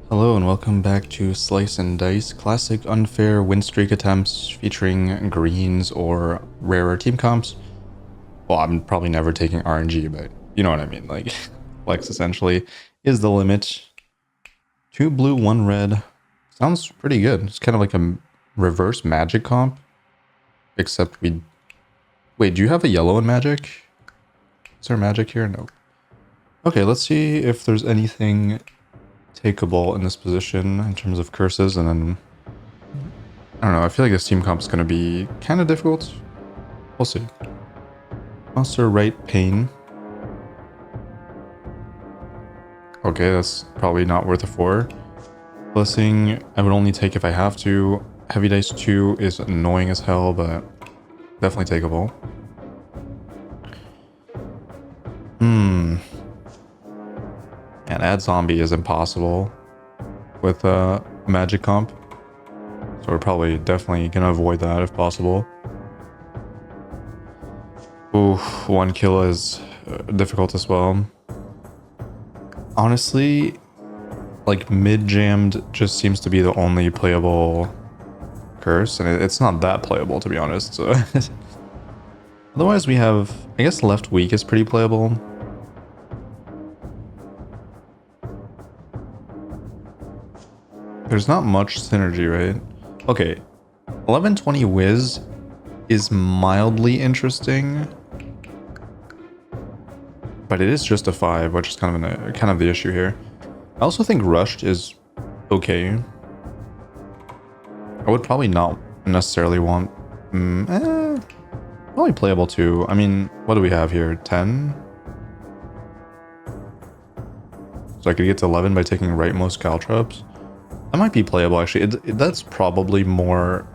Hello and welcome back to Slice and Dice, classic unfair win streak attempts featuring greens or rarer team comps. Well, I'm probably never taking RNG, but you know what I mean, like flex essentially is the limit. 2 blue, 1 red. Sounds pretty good. It's kind of like a reverse magic comp, except we... Wait, do you have a yellow in magic? Is there magic here? No. Okay, let's see if there's anything takeable in this position in terms of curses, and then I don't know, I feel like this team comp is going to be kind of difficult. We'll see. Monster right pain. Okay, that's probably not worth a 4. Blessing, I would only take if I have to. Heavy dice 2 is annoying as hell, but definitely takeable. And add zombie is impossible with a magic comp. So we're probably definitely gonna avoid that if possible. Ooh, 1 kill is difficult as well. Honestly, like mid-jammed just seems to be the only playable curse, and it's not that playable to be honest. So otherwise we have, I guess left weak is pretty playable. There's not much synergy, right? Okay, 1120 Wiz is mildly interesting, but it is just a 5, which is kind of the issue here. I also think rushed is okay. I would probably not necessarily want... probably playable too. I mean, what do we have here? 10? So I could get to 11 by taking rightmost caltrops. That might be playable actually. That's probably more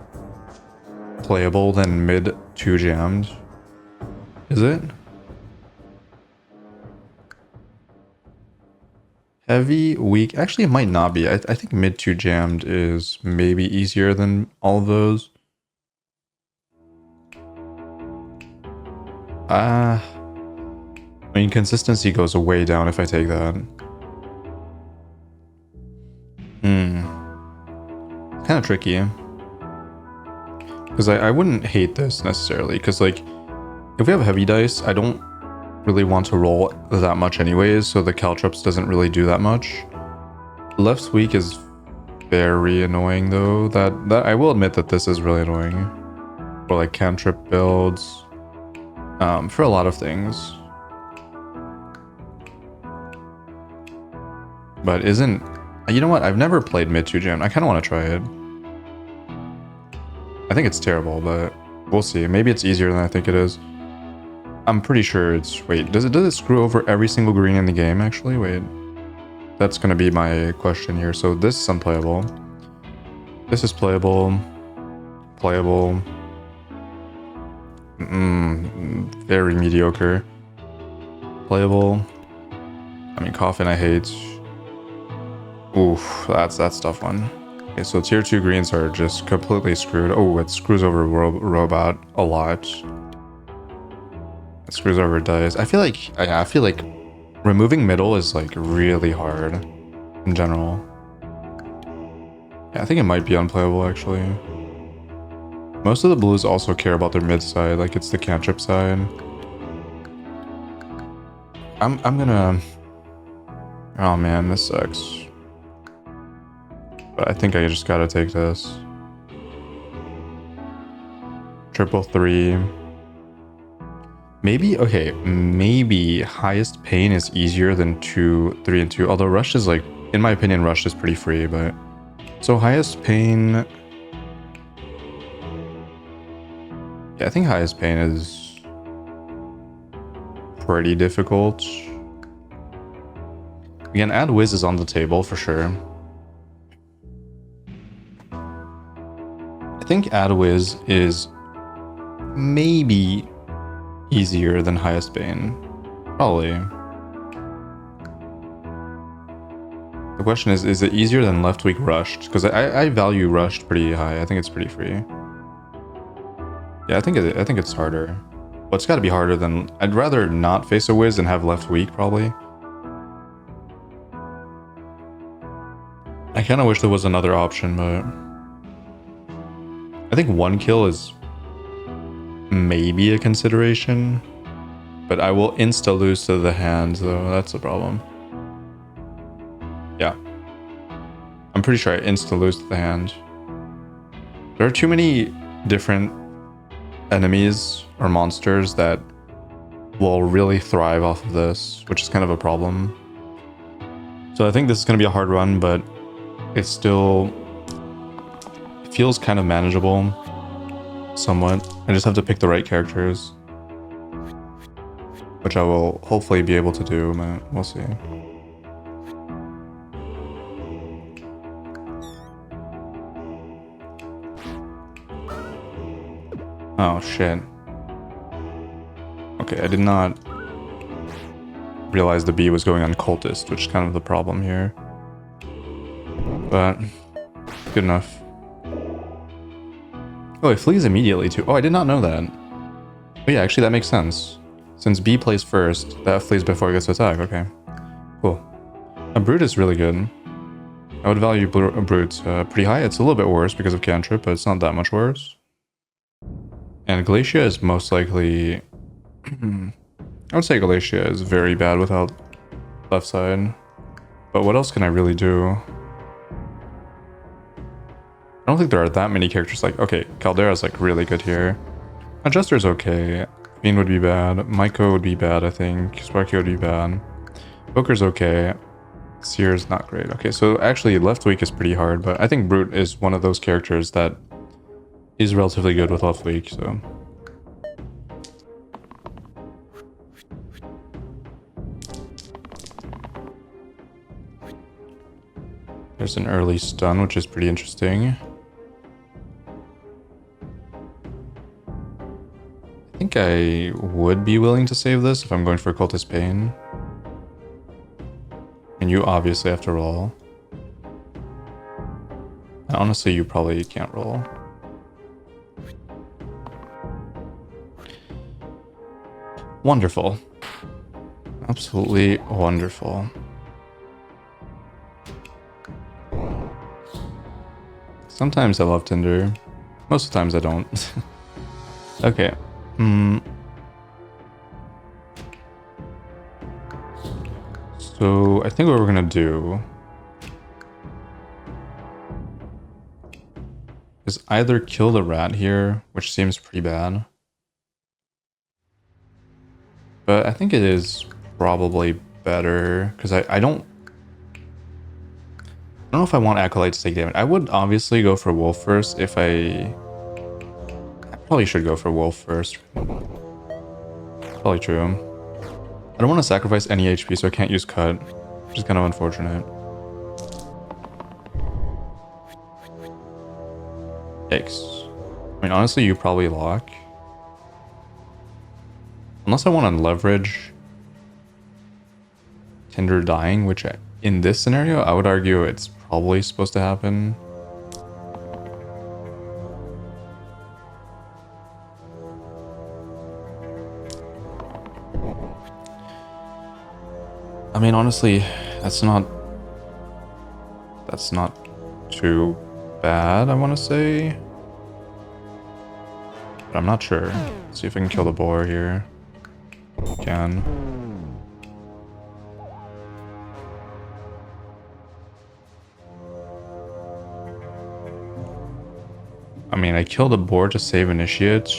playable than mid 2 jammed. Is it? Heavy, weak. Actually, it might not be. I think mid 2 jammed is maybe easier than all of those. I mean, consistency goes way down if I take that. Kind of tricky. Because I wouldn't hate this necessarily. Because, like, if we have heavy dice, I don't really want to roll that much anyways, so the caltrops doesn't really do that much. Left weak is very annoying though. That I will admit that this is really annoying. For like cantrip builds. For a lot of things. But isn't... You know what? I've never played mid 2 jam. I kind of want to try it. I think it's terrible, but we'll see. Maybe it's easier than I think it is. I'm pretty sure it's... Wait, does it screw over every single green in the game, actually? Wait. That's going to be my question here. So this is unplayable. This is playable. Playable. Very mediocre. Playable. I mean, Coffin I hate. Oof, that's tough one. Okay, so tier 2 greens are just completely screwed. Oh, it screws over robot a lot. It screws over dice. I feel like removing middle is like really hard in general. Yeah, I think it might be unplayable actually. Most of the blues also care about their mid side, like it's the cantrip side. I'm gonna... Oh man, this sucks. But I think I just gotta take this. Triple 3. Maybe, okay, maybe highest pain is easier than 2, 3, and 2. Although rush is like, in my opinion, rush is pretty free, but... So highest pain... Yeah, I think highest pain is pretty difficult. Again, add whiz is on the table for sure. I think add whiz is maybe easier than highest bane. Probably. The question is it easier than left weak rushed? Because I value rushed pretty high. I think it's pretty free. Yeah, I think it's harder. Well, it's got to be harder than... I'd rather not face a whiz and have left weak, probably. I kind of wish there was another option, but I think one kill is maybe a consideration. But I will insta-lose to the hand, though. That's the problem. Yeah. I'm pretty sure I insta-lose to the hand. There are too many different enemies or monsters that will really thrive off of this, which is kind of a problem. So I think this is going to be a hard run, but it's still... it feels kind of manageable. Somewhat. I just have to pick the right characters. Which I will hopefully be able to do, but we'll see. Oh, shit. Okay, I did not realize the bee was going on cultist, which is kind of the problem here. But, good enough. Oh, it flees immediately too. Oh, I did not know that. Oh yeah, actually that makes sense. Since B plays first, that flees before it gets to attack. Okay, cool. A Brute is really good. I would value Brute pretty high. It's a little bit worse because of Cantrip, but it's not that much worse. And Glacia is most likely... I would say Glacia is very bad without left side. But what else can I really do? I don't think there are that many characters like... Okay, Caldera's like really good here. Adjuster's okay. Fiend would be bad. Maiko would be bad, I think. Sparky would be bad. Booker's okay. Seer's not great. Okay, so actually left weak is pretty hard, but I think Brute is one of those characters that is relatively good with left weak, so... There's an early stun, which is pretty interesting. I think I would be willing to save this if I'm going for Cultist Pain. And you obviously have to roll. And honestly, you probably can't roll. Wonderful. Absolutely wonderful. Sometimes I love Tinder. Most of the times I don't. Okay. So I think what we're gonna do is either kill the rat here, which seems pretty bad. But I think it is probably better because I don't know if I want Acolyte to take damage. I would obviously go for Wolf first if I probably should go for Wolf first. Probably true. I don't want to sacrifice any HP, so I can't use Cut, which is kind of unfortunate. Yikes. I mean, honestly, you probably lock. Unless I want to leverage Tinder dying, which in this scenario, I would argue it's probably supposed to happen. I mean, honestly, that's not too bad, I want to say. But I'm not sure. Let's see if I can kill the boar here. Can. I mean, I kill the boar to save Initiate.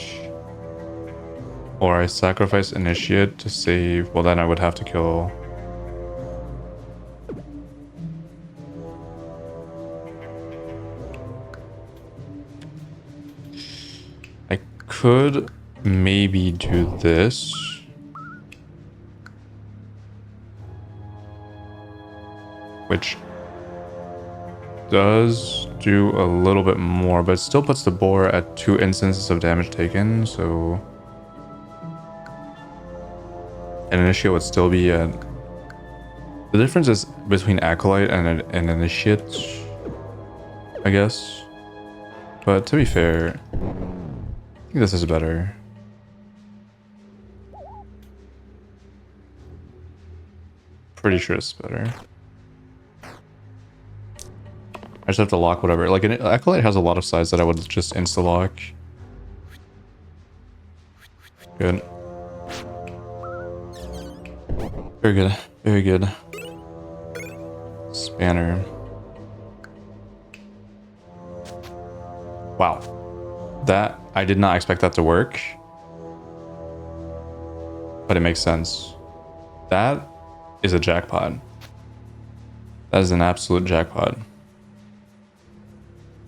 Or I sacrifice Initiate to save... Well, then I would have to kill... I could maybe do this. Which does do a little bit more, but it still puts the boar at 2 instances of damage taken, so... An Initiate would still be at... The difference is between Acolyte and an Initiate, I guess. But to be fair, I think this is better. Pretty sure it's better. I just have to lock whatever. Like, an Acolyte has a lot of size that I would just insta-lock. Good. Very good. Very good. Spanner. Wow. That, I did not expect that to work. But it makes sense. That is a jackpot. That is an absolute jackpot.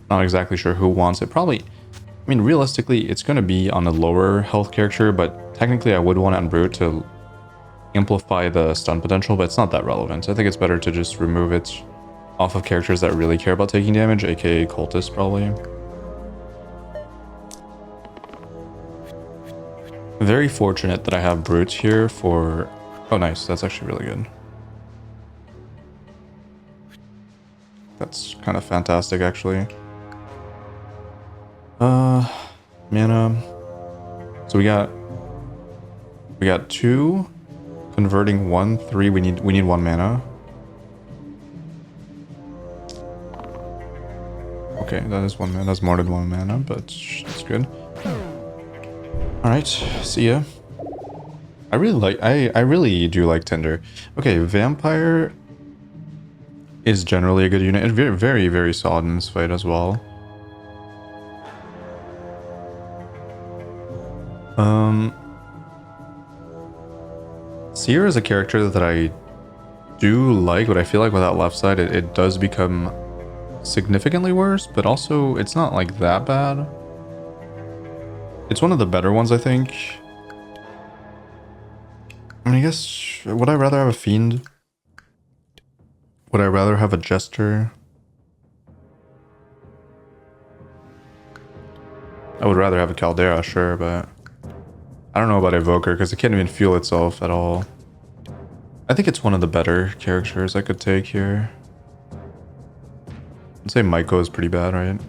Not exactly sure who wants it. Probably, I mean, realistically, it's going to be on a lower health character, but technically I would want it on Brute to amplify the stun potential, but it's not that relevant. I think it's better to just remove it off of characters that really care about taking damage, aka Cultist, probably. Very fortunate that I have Brute here for... Oh, nice. That's actually really good. That's kind of fantastic, actually. Mana. So we got 2, converting 1, 3. We need 1 mana. Okay, that is 1 mana. That's more than 1 mana, but it's good. All right, see ya. I really do like Tinder. Okay, Vampire is generally a good unit. It's very, very, very solid in this fight as well. Seer is a character that I do like, but I feel like without left side, it does become significantly worse, but also it's not like that bad. It's one of the better ones, I think. I mean, I guess, would I rather have a Fiend? Would I rather have a Jester? I would rather have a Caldera, sure, but I don't know about Evoker because it can't even fuel itself at all. I think it's one of the better characters I could take here. I'd say Maiko is pretty bad, right?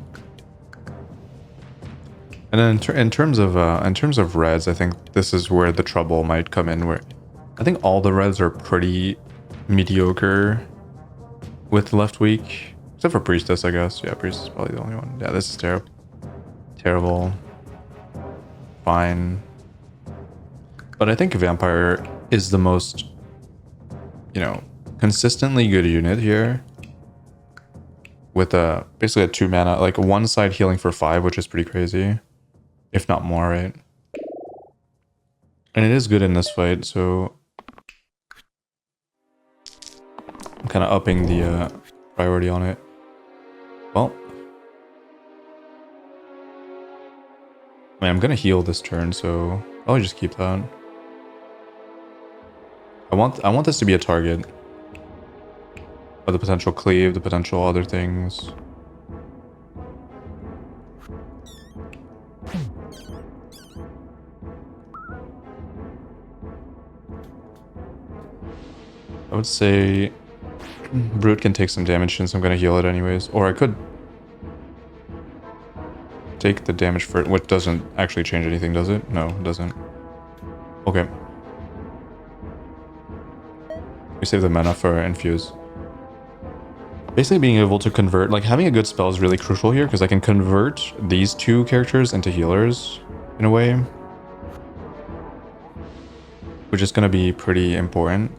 And then in terms of reds, I think this is where the trouble might come in. Where I think all the reds are pretty mediocre with left weak, except for Priestess, I guess. Yeah, Priestess is probably the only one. Yeah, this is terrible. Terrible. Fine. But I think Vampire is the most, you know, consistently good unit here. With basically a 2 mana, like 1 side healing for 5, which is pretty crazy. If not more, right? And it is good in this fight, so I'm kind of upping the priority on it. Well, I mean, I'm gonna heal this turn, so I'll just keep that. I want this to be a target. Or the potential cleave, the potential other things. I would say Brute can take some damage since I'm gonna heal it anyways. Or I could take the damage for it, which doesn't actually change anything, does it? No, it doesn't. Okay. We save the mana for infuse. Basically being able to convert, like having a good spell is really crucial here because I can convert these 2 characters into healers in a way. Which is going to be pretty important.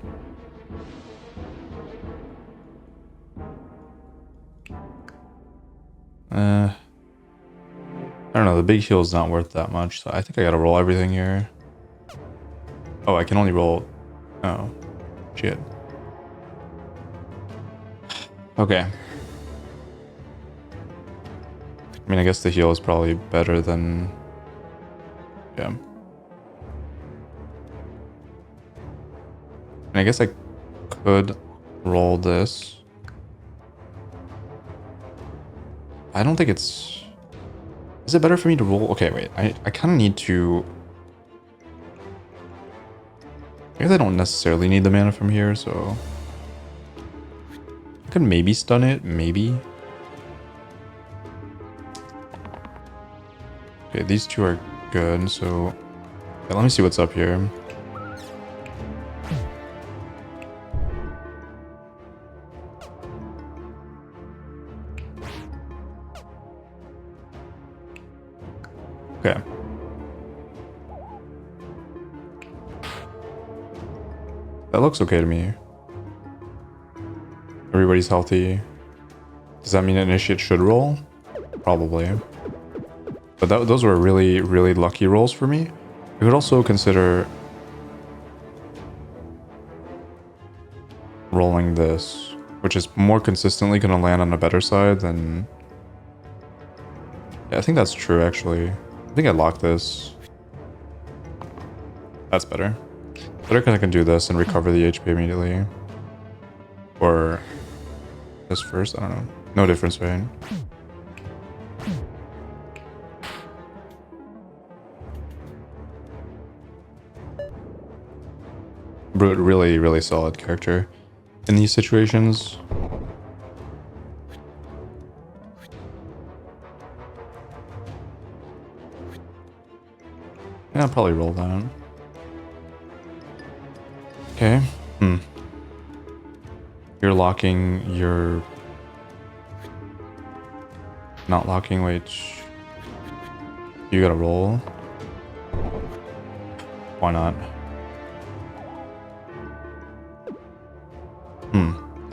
I don't know, the big heal is not worth that much, so I think I gotta roll everything here. Oh, I can only roll... Oh, shit. Okay. I mean, I guess the heal is probably better than... Yeah. And I guess I could roll this. I don't think it's... Is it better for me to roll? Okay, wait. I kind of need to... I guess I don't necessarily need the mana from here, so... I could maybe stun it, maybe. Okay, these 2 are good, so... Okay, let me see what's up here. Okay. That looks okay to me. Everybody's healthy. Does that mean initiate should roll? Probably. But those were really, really lucky rolls for me. You could also consider rolling this, which is more consistently going to land on a better side than... Yeah, I think that's true, actually. I think I locked this. That's better. Better because I can do this and recover the HP immediately. Or this first, I don't know. No difference, right? Brute, really, really solid character in these situations. Yeah, I'll probably roll that. Okay. You're locking, you're not locking, wait. You gotta roll. Why not?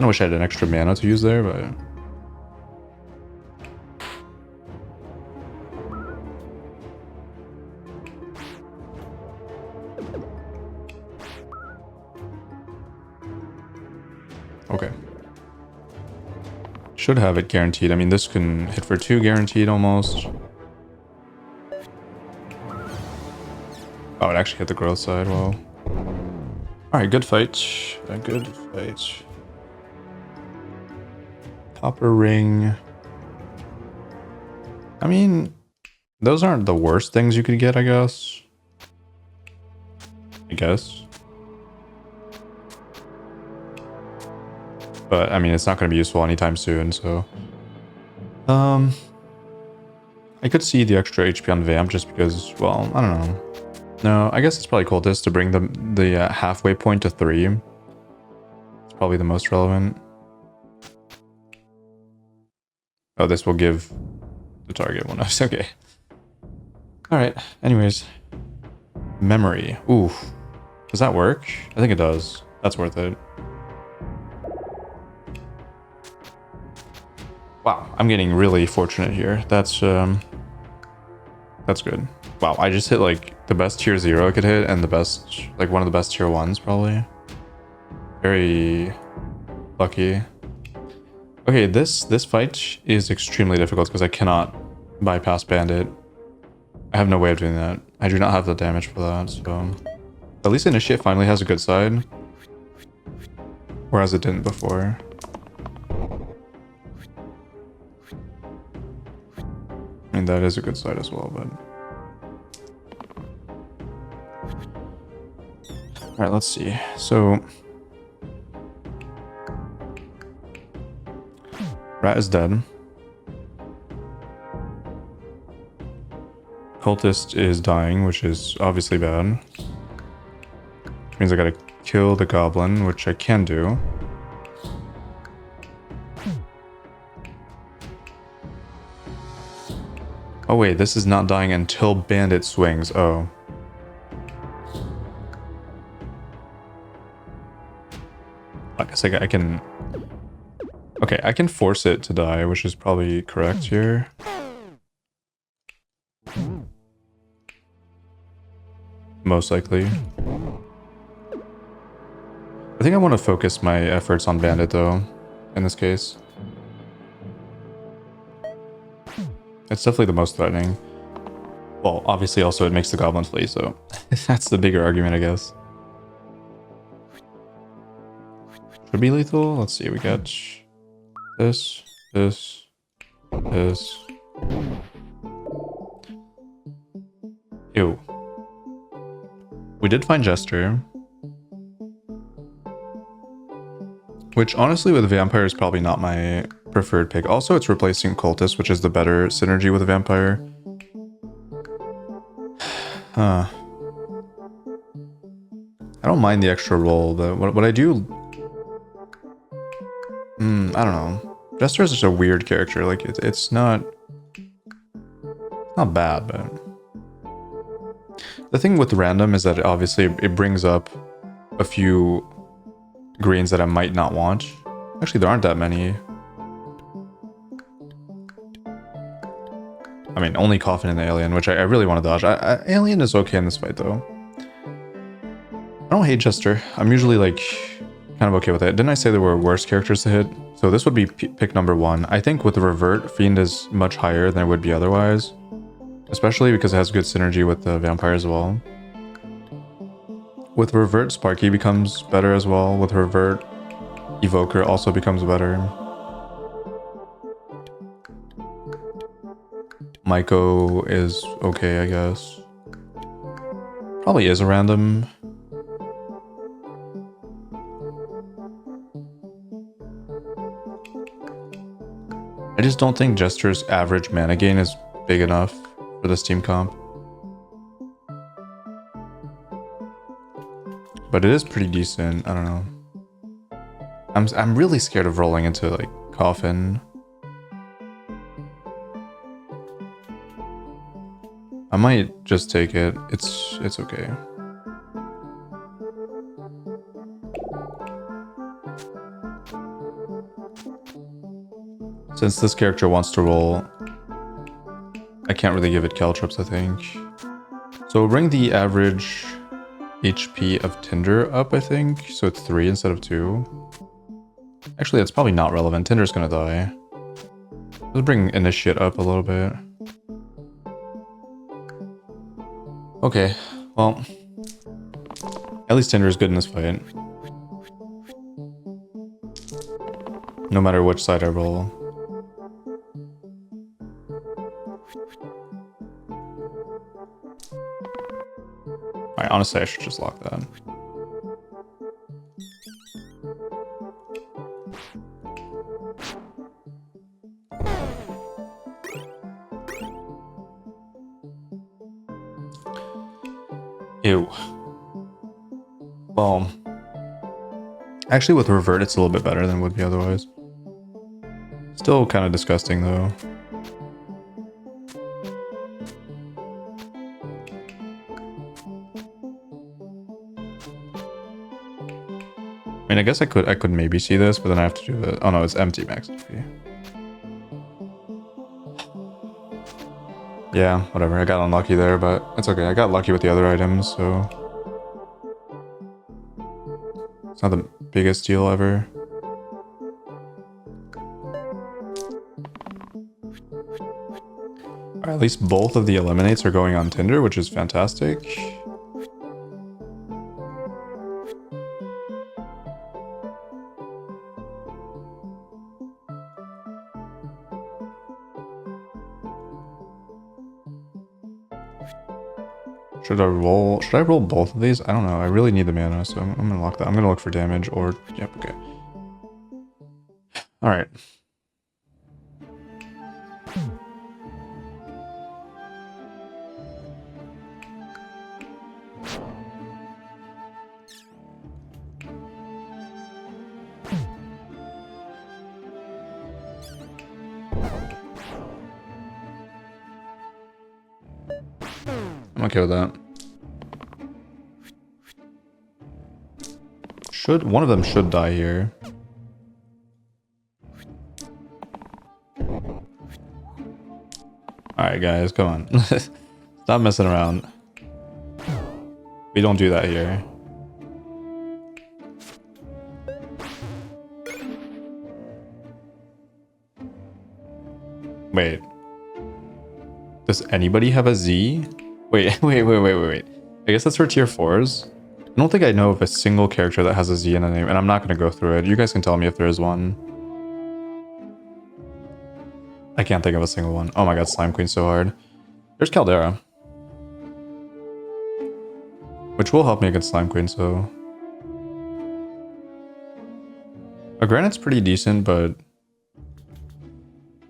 I wish I had an extra mana to use there, but... Okay. Should have it guaranteed. I mean, this can hit for 2 guaranteed almost. Oh, it actually hit the growth side. Well. Alright, good fight. A good fight. Copper ring. I mean, those aren't the worst things you could get, I guess. But, I mean, it's not going to be useful anytime soon, so... I could see the extra HP on Vamp just because, well, I don't know. No, I guess it's probably cultist to bring the halfway point to 3. It's probably the most relevant. Oh, this will give the target one. Okay. Alright, anyways. Memory. Ooh. Does that work? I think it does. That's worth it. Wow, I'm getting really fortunate here. That's good. Wow, I just hit like the best tier 0 I could hit and the best, like one of the best tier 1s probably. Very lucky. Okay, this fight is extremely difficult because I cannot bypass bandit. I have no way of doing that. I do not have the damage for that, so... At least initiate finally has a good side. Whereas it didn't before. I mean, that is a good side as well, but... Alright, let's see. So... Rat is dead. Cultist is dying, which is obviously bad. Which means I gotta kill the goblin, which I can do. Oh wait, this is not dying until bandit swings. Oh. I guess I can... Okay, I can force it to die, which is probably correct here. Most likely. I think I want to focus my efforts on bandit though, in this case. It's definitely the most threatening. Well, obviously also it makes the goblin flee, so that's the bigger argument, I guess. Should be lethal. Let's see, we got this, this, this. Ew. We did find Jester. Which honestly with Vampire is probably not my preferred pick. Also it's replacing Cultist, which is the better synergy with a Vampire. Huh. I don't mind the extra roll, but what I do... I don't know. Jester is just a weird character. Like, it's not... Not bad, but... The thing with random is that obviously it brings up a few greens that I might not want. Actually, there aren't that many. I mean, only Coffin and Alien, which I really want to dodge. Alien is okay in this fight, though. I don't hate Jester. I'm usually, like, kind of okay with it. Didn't I say there were worse characters to hit? So this would be pick number 1. I think with the Revert, Fiend is much higher than it would be otherwise. Especially because it has good synergy with the Vampire as well. With Revert, Sparky becomes better as well. With Revert, Evoker also becomes better. Maiko is okay, I guess. Probably is a random. I just don't think Jester's average mana gain is big enough for this team comp. But it is pretty decent. I don't know. I'm really scared of rolling into like Coffin. I might just take it. It's okay. Since this character wants to roll, I can't really give it caltrops, I think. So bring the average HP of Tinder up, I think. So it's 3 instead of 2. Actually, that's probably not relevant. Tinder's gonna die. Let's bring Initiate up a little bit. Okay, well, at least Tinder is good in this fight. No matter which side I roll. Alright, honestly, I should just lock that. Ew. Well, actually with Revert it's a little bit better than it would be otherwise. Still kind of disgusting though. I mean, I guess I could maybe see this, but then I have to do the... Oh no, it's empty max HP. Yeah, whatever. I got unlucky there, but it's okay. I got lucky with the other items, so... It's not the biggest deal ever. Alright, at least both of the eliminates are going on Tinder, which is fantastic. Should I roll both of these? I don't know. I really need the mana, so I'm gonna lock that. I'm gonna look for damage or... Yep, okay. Alright. I'm okay with that. One of them should die here. Alright guys, come on. Stop messing around. We don't do that here. Wait. Does anybody have a Z? Wait. I guess that's for tier 4s. I don't think I know of a single character that has a Z in the name, and I'm not going to go through it. You guys can tell me if there is one. I can't think of a single one. Oh my god, Slime Queen's so hard. There's Caldera. Which will help me against Slime Queen, so... A Granite's pretty decent, but...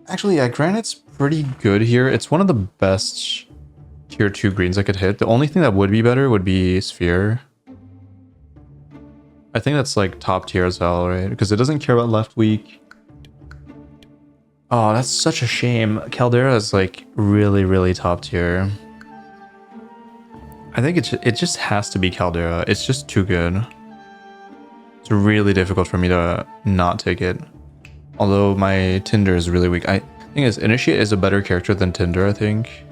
Actually, yeah, Granite's pretty good here. It's one of the best tier 2 greens I could hit. The only thing that would be better would be Sphere. I think that's like top tier as well, right? Because it doesn't care about left weak. Oh, that's such a shame. Caldera is like really, really top tier. I think it just has to be Caldera. It's just too good. It's really difficult for me to not take it. Although my Tinder is really weak. I think is Initiate is a better character than Tinder, I think.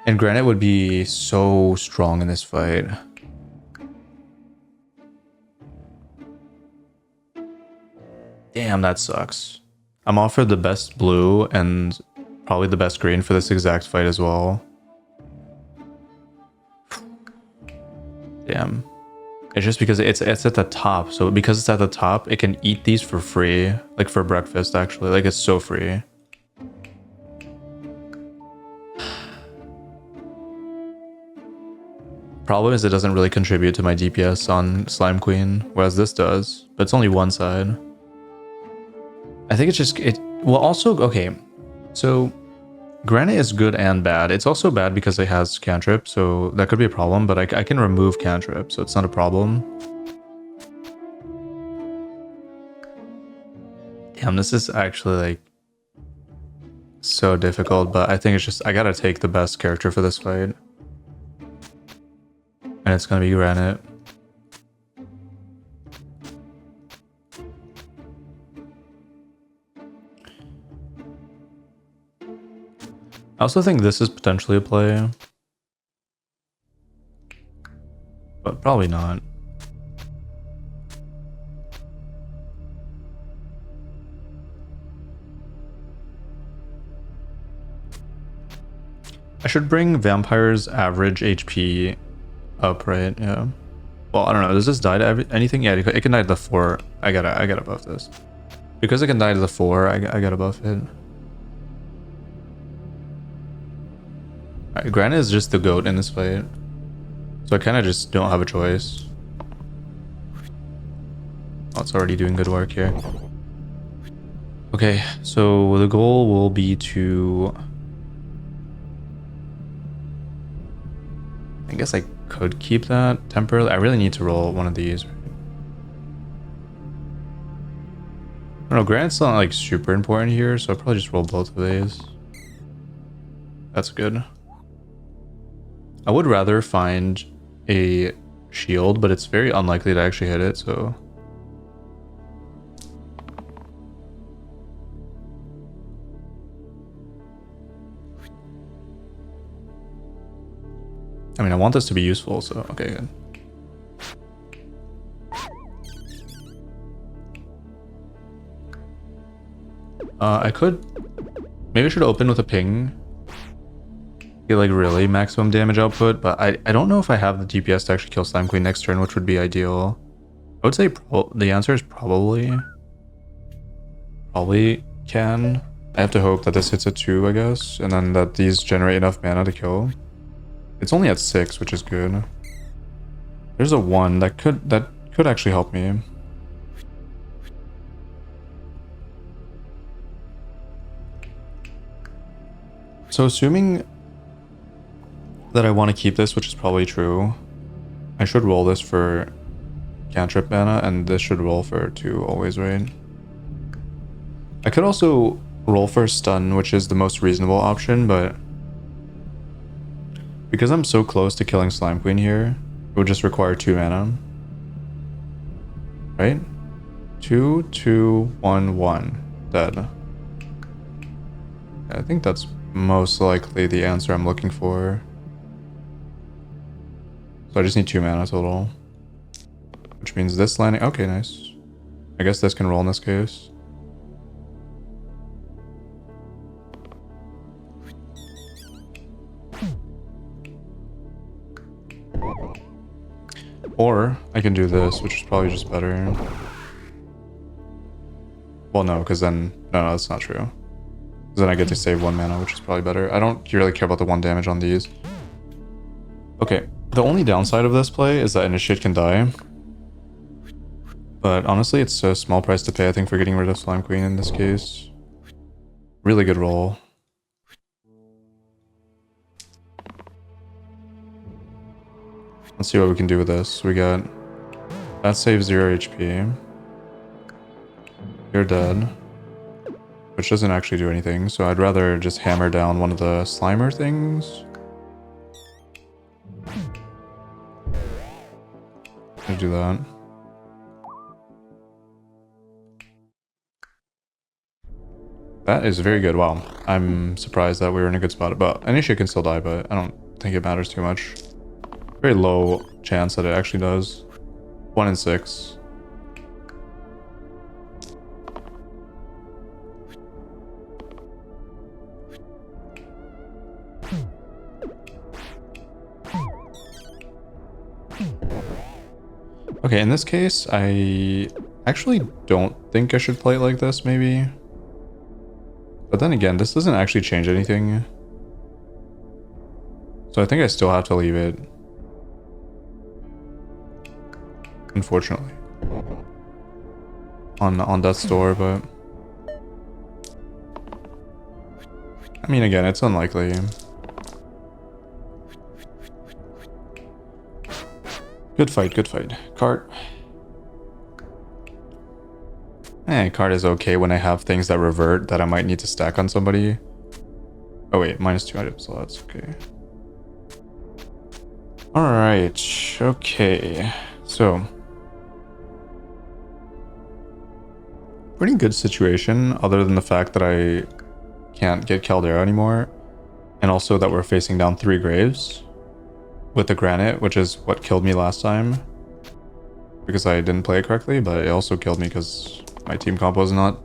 And Granite would be so strong in this fight. Damn, that sucks. I'm offered the best blue and probably the best green for this exact fight as well. Damn. It's just because it's at the top. So because it's at the top, it can eat these for free. Like for breakfast, actually. Like it's so free. Problem is it doesn't really contribute to my DPS on Slime Queen, whereas this does. But it's only one side. I think it's just... Well, also... Okay. So... Granite is good and bad. It's also bad because it has cantrip, so that could be a problem, but I can remove cantrip, so it's not a problem. Damn, this is actually like so difficult, but I think it's just I gotta take the best character for this fight. And it's gonna be Granite. I also think this is potentially a play. But probably not. I should bring Vampire's average HP up, right? Yeah. Well, I don't know. Does this die to anything? Yeah, it can die to the 4. I gotta buff this. Because it can die to the 4, I gotta buff it. Alright, Granite is just the GOAT in this fight. So I kind of just don't have a choice. Oh, it's already doing good work here. Okay, so the goal will be to... I guess I could keep that temporarily. I really need to roll one of these. I don't know, Granite's not like super important here, so I'll probably just roll both of these. That's good. I would rather find a shield, but it's very unlikely to actually hit it, so... I mean, I want this to be useful, so... Okay, good. I could... Maybe I should open with a ping. Get like really maximum damage output, but I don't know if I have the DPS to actually kill Slime Queen next turn, which would be ideal. I would say the answer is probably can. I have to hope that this hits a 2, I guess, and then that these generate enough mana to kill. It's only at 6, which is good. There's a 1 that could actually help me. So assuming that I want to keep this, which is probably true, I should roll this for cantrip mana, and this should roll for 2 always, right? I could also roll for stun, which is the most reasonable option, but because I'm so close to killing Slime Queen here, it would just require 2 mana. Right? 2, 2, 1, 1. Dead. I think that's most likely the answer I'm looking for. So I just need 2 mana total. Which means this landing... Okay, nice. I guess this can roll in this case. Or I can do this, which is probably just better. Well, no, because then... No, that's not true. Because then I get to save 1 mana, which is probably better. I don't really care about the 1 damage on these. Okay. The only downside of this play is that Initiate can die. But honestly, it's a small price to pay, I think, for getting rid of Slime Queen in this case. Really good roll. Let's see what we can do with this. We got... That saves 0 HP. You're dead. which doesn't actually do anything, so I'd rather just hammer down one of the Slimer things. I'll do that. That is very good. Wow. I'm surprised that we were in a good spot. But Anisha can still die, but I don't think it matters too much. Very low chance that it actually does. 1 in 6. Okay, in this case, I actually don't think I should play it like this, maybe. But then again, this doesn't actually change anything. So I think I still have to leave it. Unfortunately. On death's door, but... I mean, again, it's unlikely. Good fight, good fight. Cart. Cart is okay when I have things that revert that I might need to stack on somebody. Oh wait, -2 item slots, okay. Alright, okay. So. Pretty good situation, other than the fact that I can't get Caldera anymore. And also that we're facing down 3 graves. With the granite, which is what killed me last time. Because I didn't play it correctly, but it also killed me because my team comp was not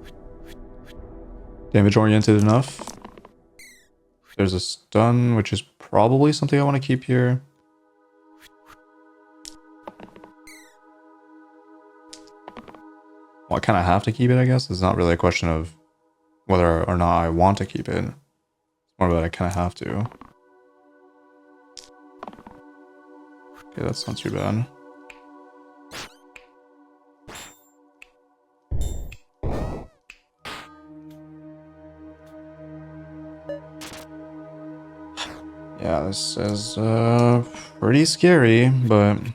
damage oriented enough. There's a stun, which is probably something I want to keep here. Well, I kind of have to keep it, I guess. It's not really a question of whether or not I want to keep it. It's more that I kind of have to. Okay, that's not too bad. Yeah, this is pretty scary, but I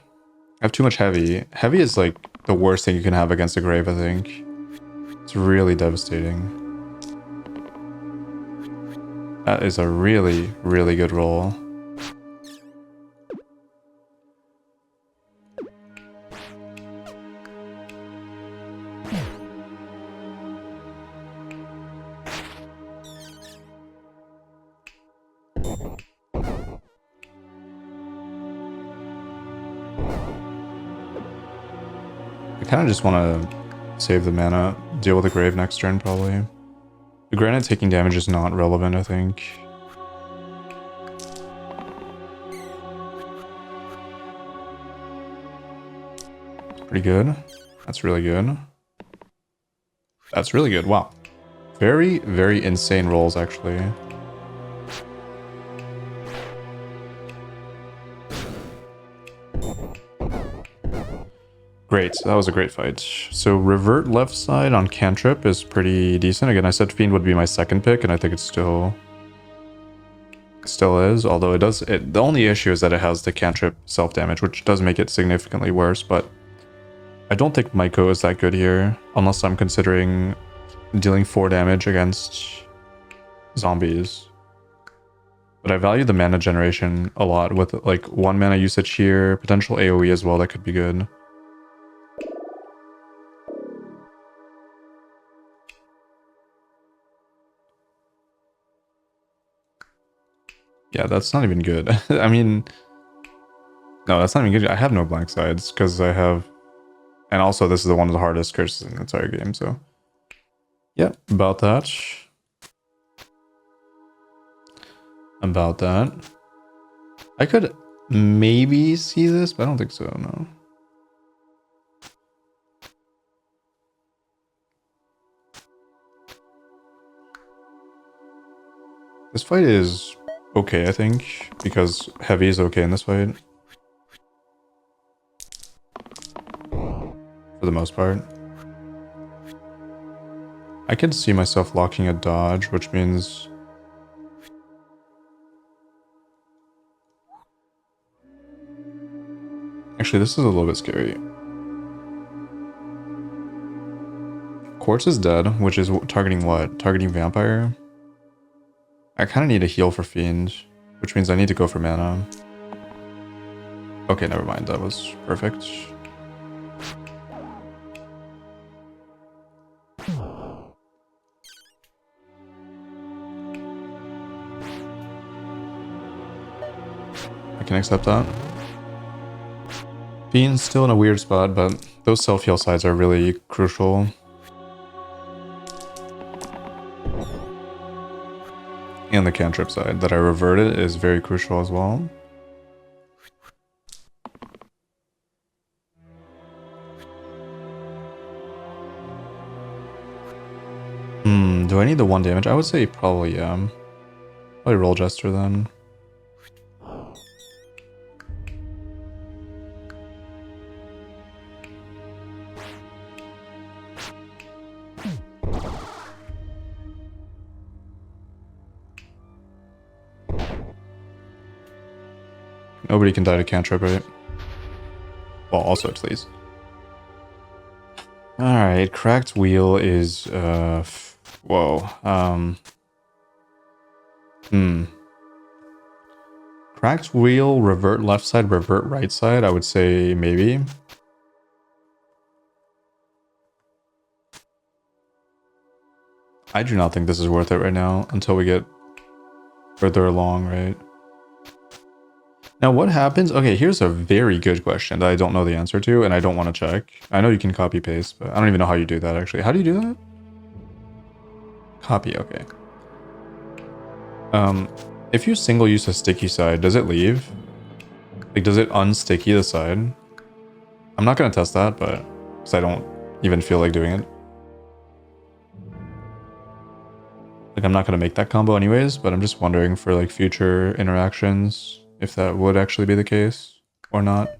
have too much heavy. Heavy is like the worst thing you can have against a grave, I think. It's really devastating. That is a really, really good roll. I kind of just want to save the mana, deal with the grave next turn, probably. The granite taking damage is not relevant, I think. Pretty good. That's really good. That's really good. Wow. Very, very insane rolls, actually. Great, that was a great fight. So revert left side on cantrip is pretty decent. Again, I said Fiend would be my second pick, and I think it still is. Although it does, the only issue is that it has the cantrip self-damage, which does make it significantly worse, but I don't think Maiko is that good here, unless I'm considering dealing 4 damage against zombies. But I value the mana generation a lot with like 1 mana usage here, potential AoE as well, that could be good. Yeah, that's not even good. I mean, no, that's not even good. I have no blank sides because I have, and also this is one of the hardest curses in the entire game, so. Yeah, about that. About that. I could maybe see this, but I don't think so, no. This fight is okay, I think, because heavy is okay in this fight. For the most part. I could see myself locking a dodge, which means... Actually, this is a little bit scary. Quartz is dead, which is targeting what? Targeting Vampire? I kind of need a heal for Fiend, which means I need to go for mana. Okay, never mind. That was perfect. I can accept that. Fiend's still in a weird spot, but those self-heal sides are really crucial. And the cantrip side that I reverted is very crucial as well. Do I need the 1 damage? I would say probably, yeah. Probably roll Jester then. Nobody can die to cantrip, right? Well, also please. Alright, Cracked Wheel is, whoa, Cracked Wheel, revert left side, revert right side, I would say maybe. I do not think this is worth it right now until we get further along, right? Now what happens? Okay, here's a very good question that I don't know the answer to and I don't want to check. I know you can copy paste, but I don't even know how you do that actually. How do you do that? Copy, okay. If you single use a sticky side, does it leave? Like, does it unsticky the side? I'm not going to test that, but because I don't even feel like doing it. Like, I'm not going to make that combo anyways, but I'm just wondering for like future interactions if that would actually be the case or not.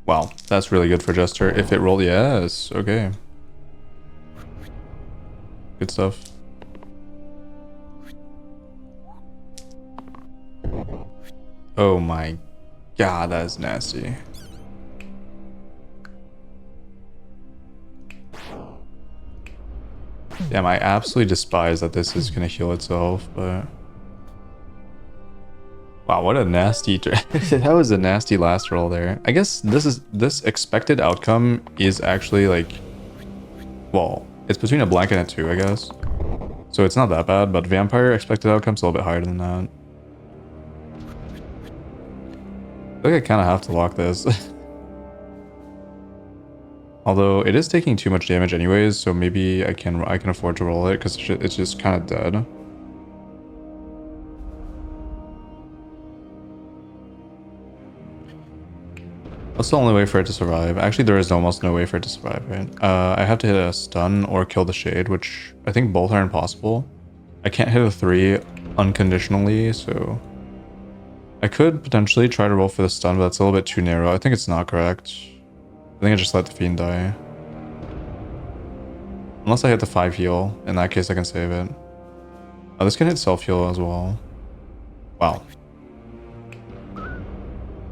Wow, that's really good for Jester. If it rolled, yes, okay. Good stuff. Oh my god, that is nasty. Damn, I absolutely despise that this is gonna heal itself, but... Wow, what a nasty... That was a nasty last roll there. I guess this expected outcome is actually like... Well, it's between a blank and a 2, I guess. So it's not that bad, but Vampire expected outcome's a little bit higher than that. I think I kind of have to lock this. Although it is taking too much damage anyways, so maybe I can afford to roll it because it's just kind of dead. That's the only way for it to survive. Actually, there is almost no way for it to survive, right? I have to hit a stun or kill the Shade, which I think both are impossible. I can't hit a 3 unconditionally, so... I could potentially try to roll for the stun, but that's a little bit too narrow. I think it's not correct. I think I just let the Fiend die. Unless I hit the 5 heal. In that case, I can save it. Oh, this can hit self-heal as well. Wow.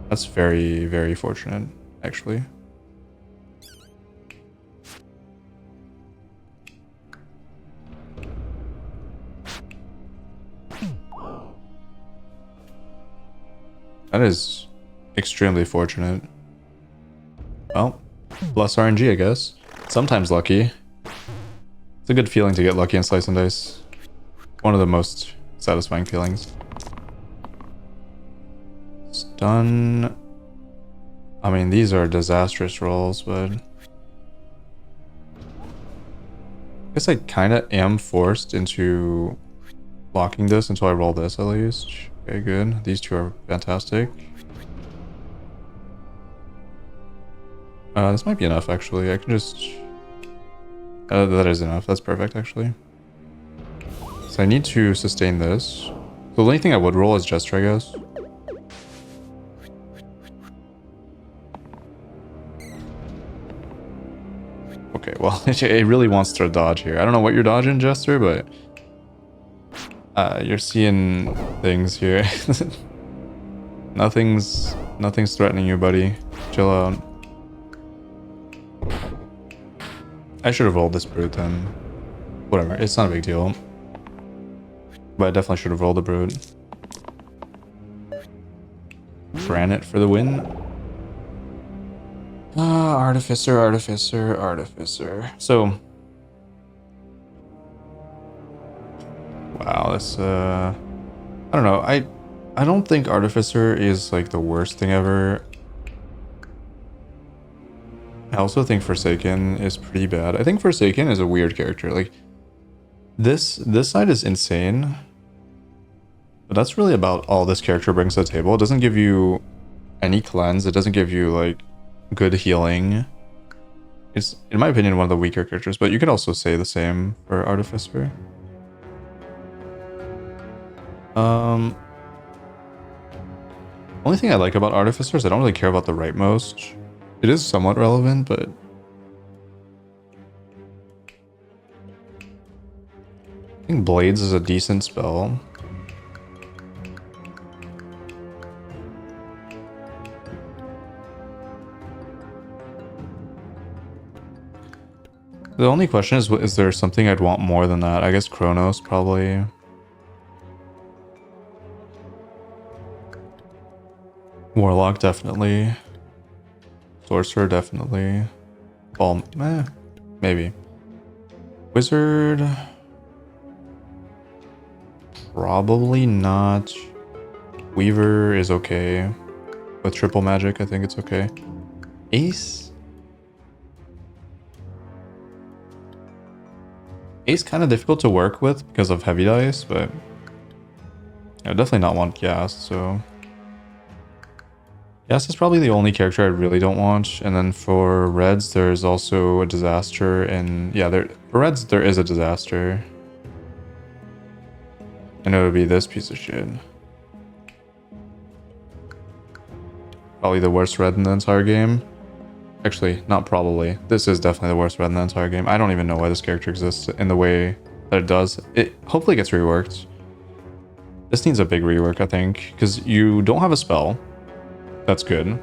That's very, very fortunate, actually. That is extremely fortunate. Well, plus RNG, I guess. Sometimes lucky. It's a good feeling to get lucky in Slice and Dice. One of the most satisfying feelings. Stun. I mean, these are disastrous rolls, but... I guess I kind of am forced into blocking this until I roll this at least. Okay, good. These two are fantastic. This might be enough, actually. I can just... that is enough. That's perfect, actually. So I need to sustain this. The only thing I would roll is Jester, I guess. Okay, well, it really wants to dodge here. I don't know what you're dodging, Jester, but... you're seeing things here. Nothing's threatening you, buddy. Chill out. I should have rolled this brute then. Whatever, it's not a big deal. But I definitely should have rolled the brute. Granite for the win. Artificer, Artificer, Artificer. So... Wow, this, I don't know, I don't think Artificer is, like, the worst thing ever. I also think Forsaken is pretty bad. I think Forsaken is a weird character. Like, this side is insane. But that's really about all this character brings to the table. It doesn't give you any cleanse. It doesn't give you, like, good healing. It's, in my opinion, one of the weaker characters. But you could also say the same for Artificer. Only thing I like about Artificer is I don't really care about the rightmost. It is somewhat relevant, but... I think Blades is a decent spell. The only question is there something I'd want more than that? I guess Chronos, probably. Warlock, definitely. Sorcerer, definitely. Ball, maybe. Wizard... Probably not. Weaver is okay. With triple magic, I think it's okay. Ace? Ace kind of difficult to work with because of heavy dice, but... I would definitely not want Gas, so... Gas is probably the only character I really don't want. And then for Reds, there's also a Disaster, and... Yeah, for Reds, there is a Disaster. And it would be this piece of shit. Probably the worst red in the entire game. Actually, not probably. This is definitely the worst red in the entire game. I don't even know why this character exists in the way that it does. It hopefully gets reworked. This needs a big rework, I think. Because you don't have a spell. That's good.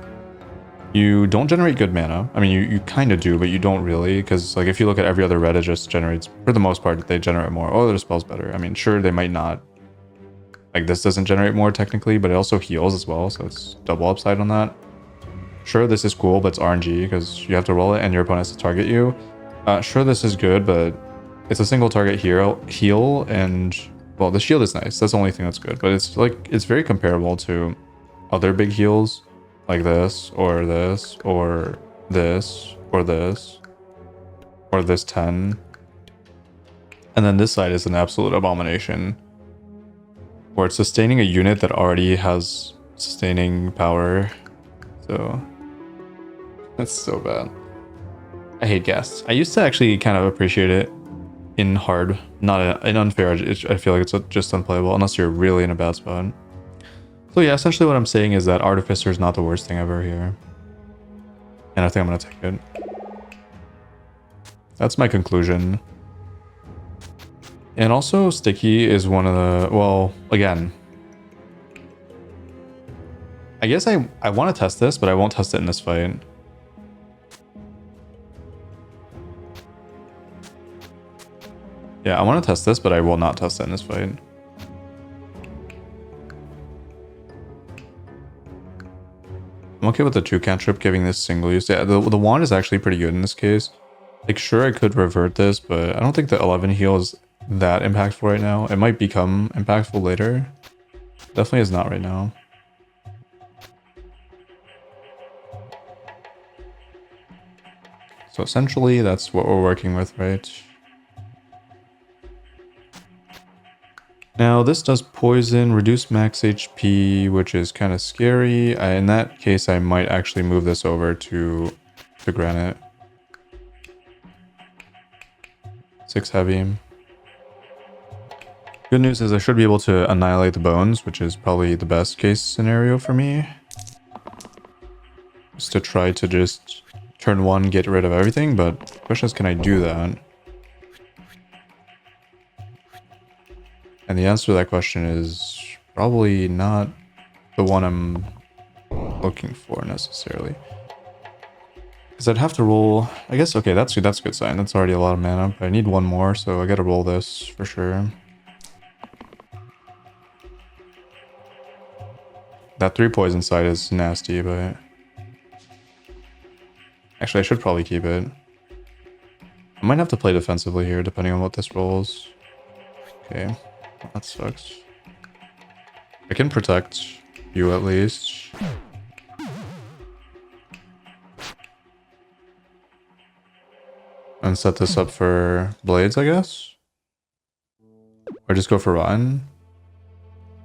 You don't generate good mana. I mean, you kind of do, but you don't really. Because like, if you look at every other red, it just generates... For the most part, they generate more. Oh, their spell's better. I mean, sure, they might not. Like, this doesn't generate more technically, but it also heals as well, so it's double upside on that. Sure, this is cool, but it's RNG, because you have to roll it and your opponent has to target you. Sure, this is good, but it's a single target heal, and... Well, the shield is nice, that's the only thing that's good, but it's like, it's very comparable to other big heals, like this, or this, or this, or this, or this 10. And then this side is an absolute abomination. Where it's sustaining a unit that already has sustaining power. So that's so bad. I hate Gas. I used to actually kind of appreciate it in hard, not in unfair. I feel like it's just unplayable unless you're really in a bad spot. So yeah, essentially what I'm saying is that Artificer is not the worst thing ever here. And I think I'm going to take it. That's my conclusion. And also, Sticky is one of the... Well, again... I guess I want to test this, but I won't test it in this fight. Yeah, I want to test this, but I will not test it in this fight. I'm okay with the 2 cantrip giving this single use. Yeah, the wand is actually pretty good in this case. Like, sure, I could revert this, but I don't think the 11 heal is that impactful right now. It might become impactful later. Definitely is not right now. So essentially, that's what we're working with, right? Now, this does poison, reduce max HP, which is kind of scary. In that case, I might actually move this over to the granite. 6 heavy. Good news is I should be able to annihilate the bones, which is probably the best case scenario for me. Just to try to just turn 1, get rid of everything, but the question is, can I do that? And the answer to that question is probably not the one I'm looking for necessarily. Because I'd have to roll... I guess, okay, that's a good sign. That's already a lot of mana, but I need one more, so I gotta roll this for sure. That 3 poison side is nasty, but... Actually, I should probably keep it. I might have to play defensively here, depending on what this rolls. Okay, that sucks. I can protect you at least. And set this up for blades, I guess? Or just go for rotten?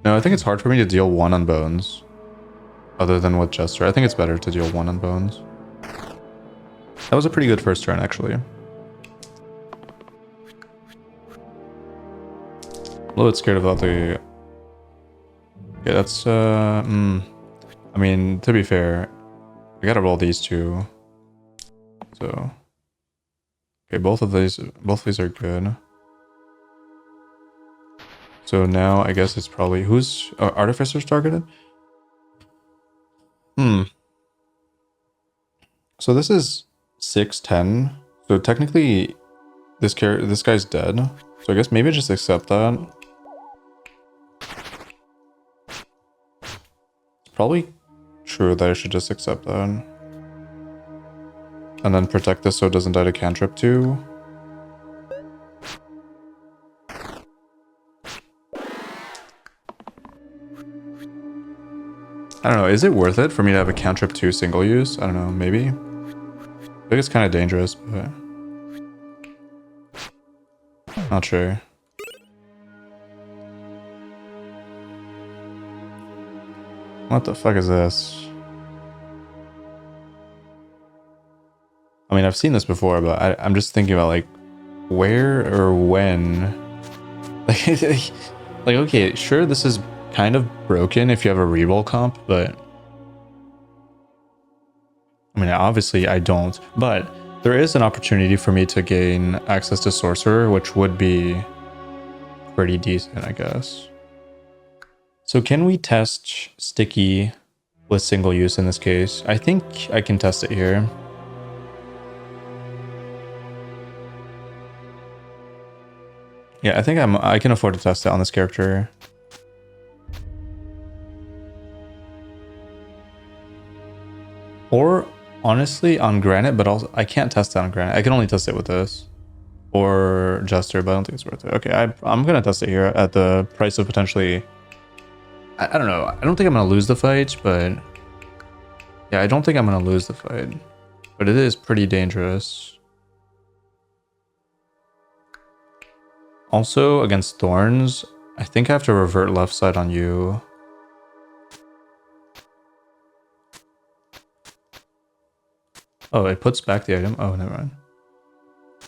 No, I think it's hard for me to deal 1 on bones. Other than with Jester. I think it's better to deal 1 on bones. That was a pretty good first turn, actually. A little bit scared about the... Okay, that's... I mean, to be fair, I gotta roll these 2. So... Okay, both of these are good. So now I guess it's probably... Who's... Artificer's targeted? So this is 6-10. So technically, this guy's dead. So I guess maybe just accept that. It's probably true that I should just accept that. And then protect this so it doesn't die to cantrip too. I don't know, is it worth it for me to have a cantrip 2 single use? I don't know, maybe. I think it's kind of dangerous, but... Not sure. What the fuck is this? I mean, I've seen this before, but I'm just thinking about, like, where or when? Like, like, okay, sure, this is kind of broken if you have a reroll comp, but... I mean, obviously I don't, but there is an opportunity for me to gain access to Sorcerer, which would be pretty decent, I guess. So can we test Sticky with single use in this case? I think I can test it here. Yeah, I think I can afford to test it on this character. Or honestly on Granite, but also I can't test it on Granite. I can only test it with this or Jester, but I don't think it's worth it. Okay, I'm gonna test it here at the price of potentially. I don't know. I don't think I'm gonna lose the fight, but yeah, I don't think I'm gonna lose the fight. But it is pretty dangerous. Also, against Thorns, I think I have to revert left side on you. Oh, it puts back the item? Oh, never mind.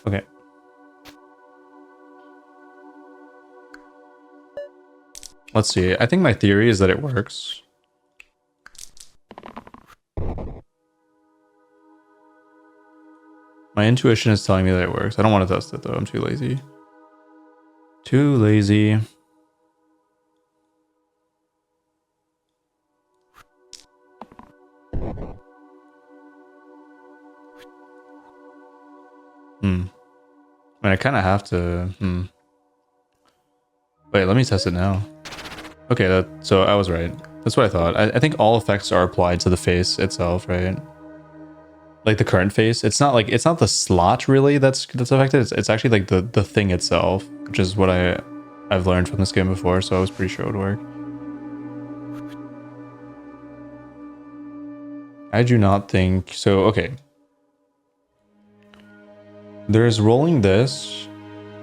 Okay. Let's see. I think my theory is that it works. My intuition is telling me that it works. I don't want to test it though. I'm too lazy. Too lazy. I mean, I kind of have to. Wait, let me test it now. Okay, so I was right. That's what I thought. I think all effects are applied to the face itself, right? Like the current face. It's not the slot really that's affected. It's actually like the thing itself, which is what I've learned from this game before, so I was pretty sure it would work. I do not think so. Okay. There's rolling this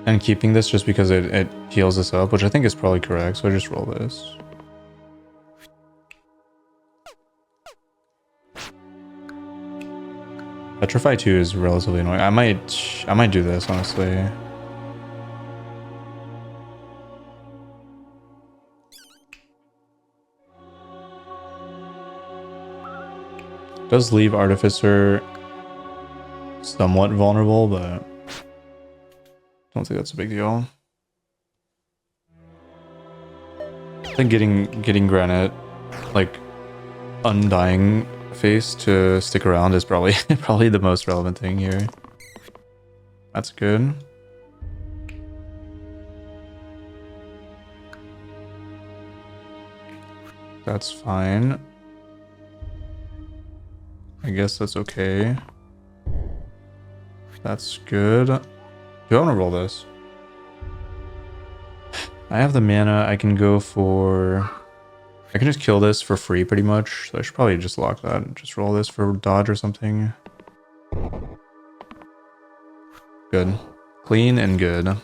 and keeping this just because it heals this up, which I think is probably correct. So I just roll this. Petrify 2 is relatively annoying. I might do this, honestly. Does leave Artificer somewhat vulnerable, but I don't think that's a big deal. I think getting Granite, like, undying face to stick around is probably probably the most relevant thing here. That's good. That's fine. I guess that's okay. That's good. Do I want to roll this? I have the mana. I can go for... I can just kill this for free pretty much. So I should probably just lock that and just roll this for dodge or something. Good. Clean and good.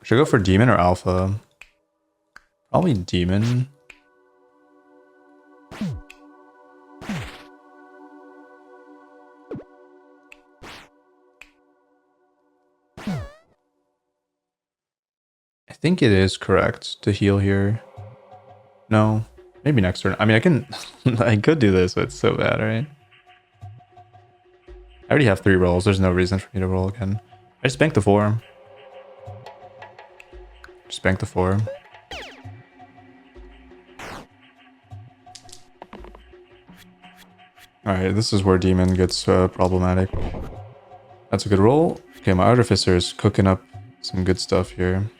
Should I go for demon or alpha? Probably demon. I think it is correct to heal here. No, maybe next turn. I mean, I can, I could do this, but it's so bad, right? I already have 3 rolls. There's no reason for me to roll again. I just banked the 4. Just bank the 4. Alright, this is where demon gets problematic. That's a good roll. Okay, my Artificer is cooking up some good stuff here.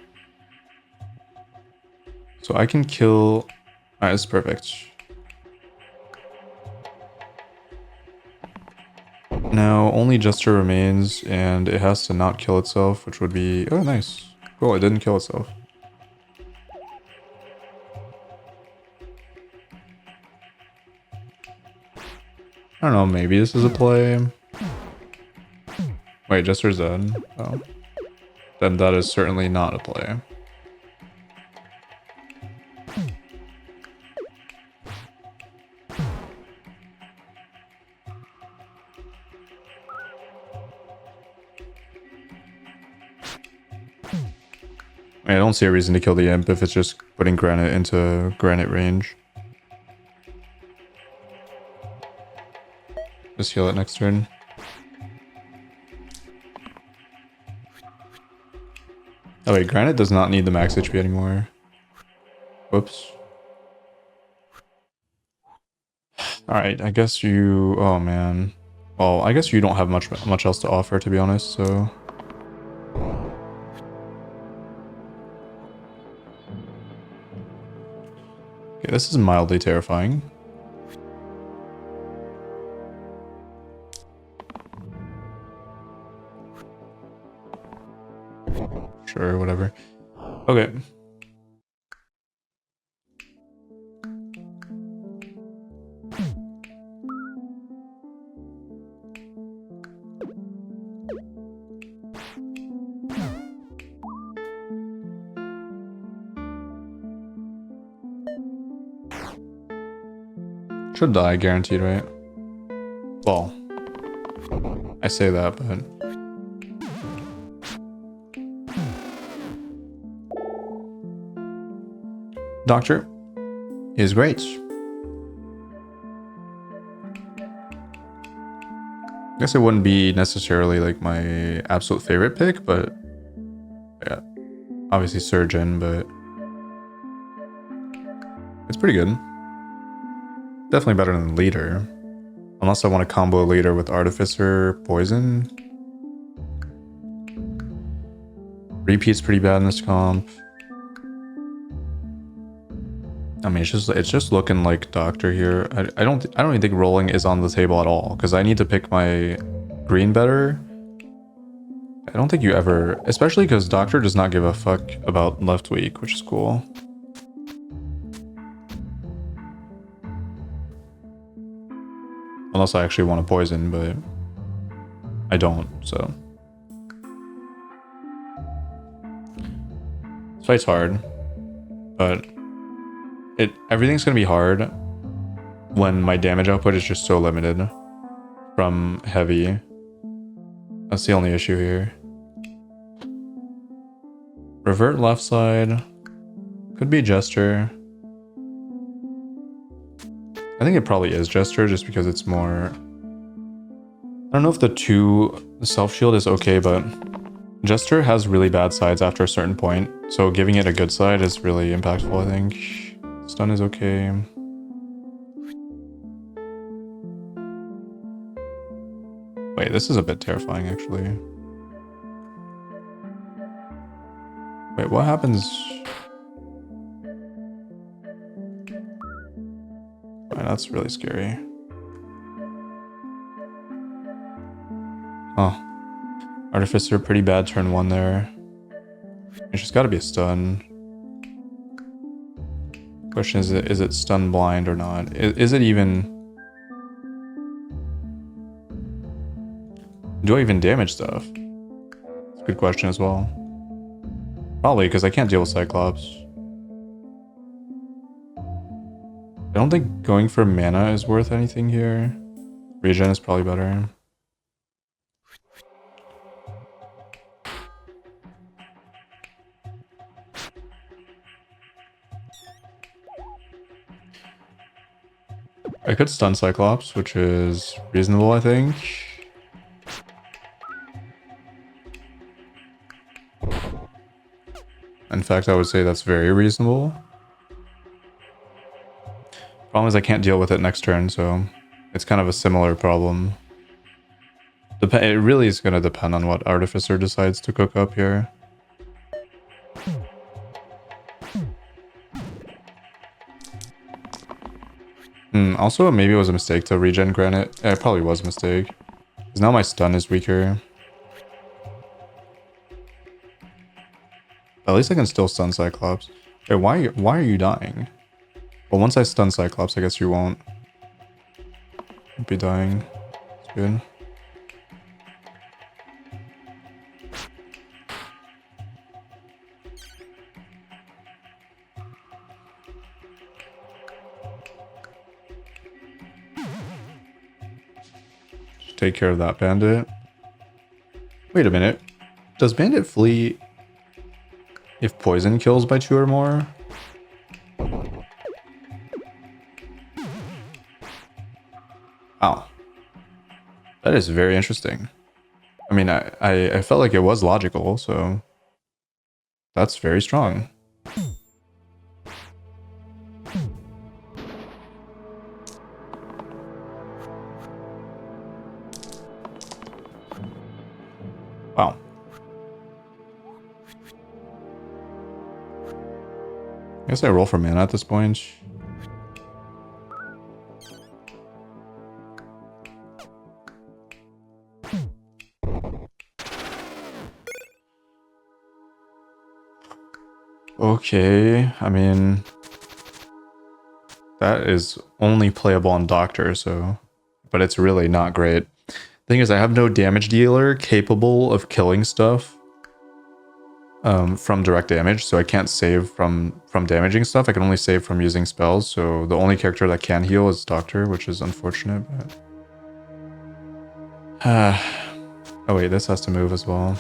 So I can kill... Alright, this is perfect. Now, only Jester remains, and it has to not kill itself, which would be... Oh, nice. Cool, it didn't kill itself. I don't know, maybe this is a play. Wait, Jester's dead. Oh. Then that is certainly not a play. I don't see a reason to kill the imp if it's just putting granite into granite range. Just heal it next turn. Oh wait, granite does not need the max HP anymore. Whoops. Alright, I guess you... Oh man. Well, I guess you don't have much else to offer, to be honest, so... Okay, this is mildly terrifying. Sure, whatever. Okay. Should die, guaranteed, right? Well, I say that, but... Doctor is great. I guess it wouldn't be necessarily like my absolute favorite pick, but yeah, obviously Surgeon, but it's pretty good. Definitely better than Leader. Unless I want to combo Leader with Artificer Poison. Repeat's pretty bad in this comp. I mean, it's just looking like Doctor here. I don't even think rolling is on the table at all because I need to pick my green better. I don't think you ever, especially because Doctor does not give a fuck about left weak, which is cool. Unless I actually want to poison, but I don't, so. This fight's hard, but everything's gonna be hard when my damage output is just so limited from heavy. That's the only issue here. Revert left side. Could be Jester. I think it probably is Jester just because it's more... I don't know if the 2 self-shield is okay, but Jester has really bad sides after a certain point, so giving it a good side is really impactful, I think. Stun is okay. Wait, this is a bit terrifying, actually. Wait, what happens? Right, that's really scary. Oh. Artificer, pretty bad turn 1 there. She's got to be a stun. Question is it stun blind or not? Is it even... Do I even damage stuff? It's a good question as well. Probably, because I can't deal with Cyclops. I don't think going for mana is worth anything here. Regen is probably better. I could stun Cyclops, which is reasonable, I think. In fact, I would say that's very reasonable. Problem is I can't deal with it next turn, so it's kind of a similar problem. It really is going to depend on what Artificer decides to cook up here. Also, maybe it was a mistake to regen Granite. It probably was a mistake. Because now my stun is weaker. At least I can still stun Cyclops. Wait, why are you dying? Well, once I stun Cyclops, I guess you won't be dying. It's good. Just take care of that bandit. Wait a minute. Does bandit flee if poison kills by 2 or more? Wow. That is very interesting. I mean, I felt like it was logical, so that's very strong. Wow. I guess I roll for mana at this point. Okay, I mean, that is only playable on Doctor, so, but it's really not great. Thing is, I have no damage dealer capable of killing stuff from direct damage, so I can't save from damaging stuff. I can only save from using spells, so the only character that can heal is Doctor, which is unfortunate. But... oh wait, this has to move as well.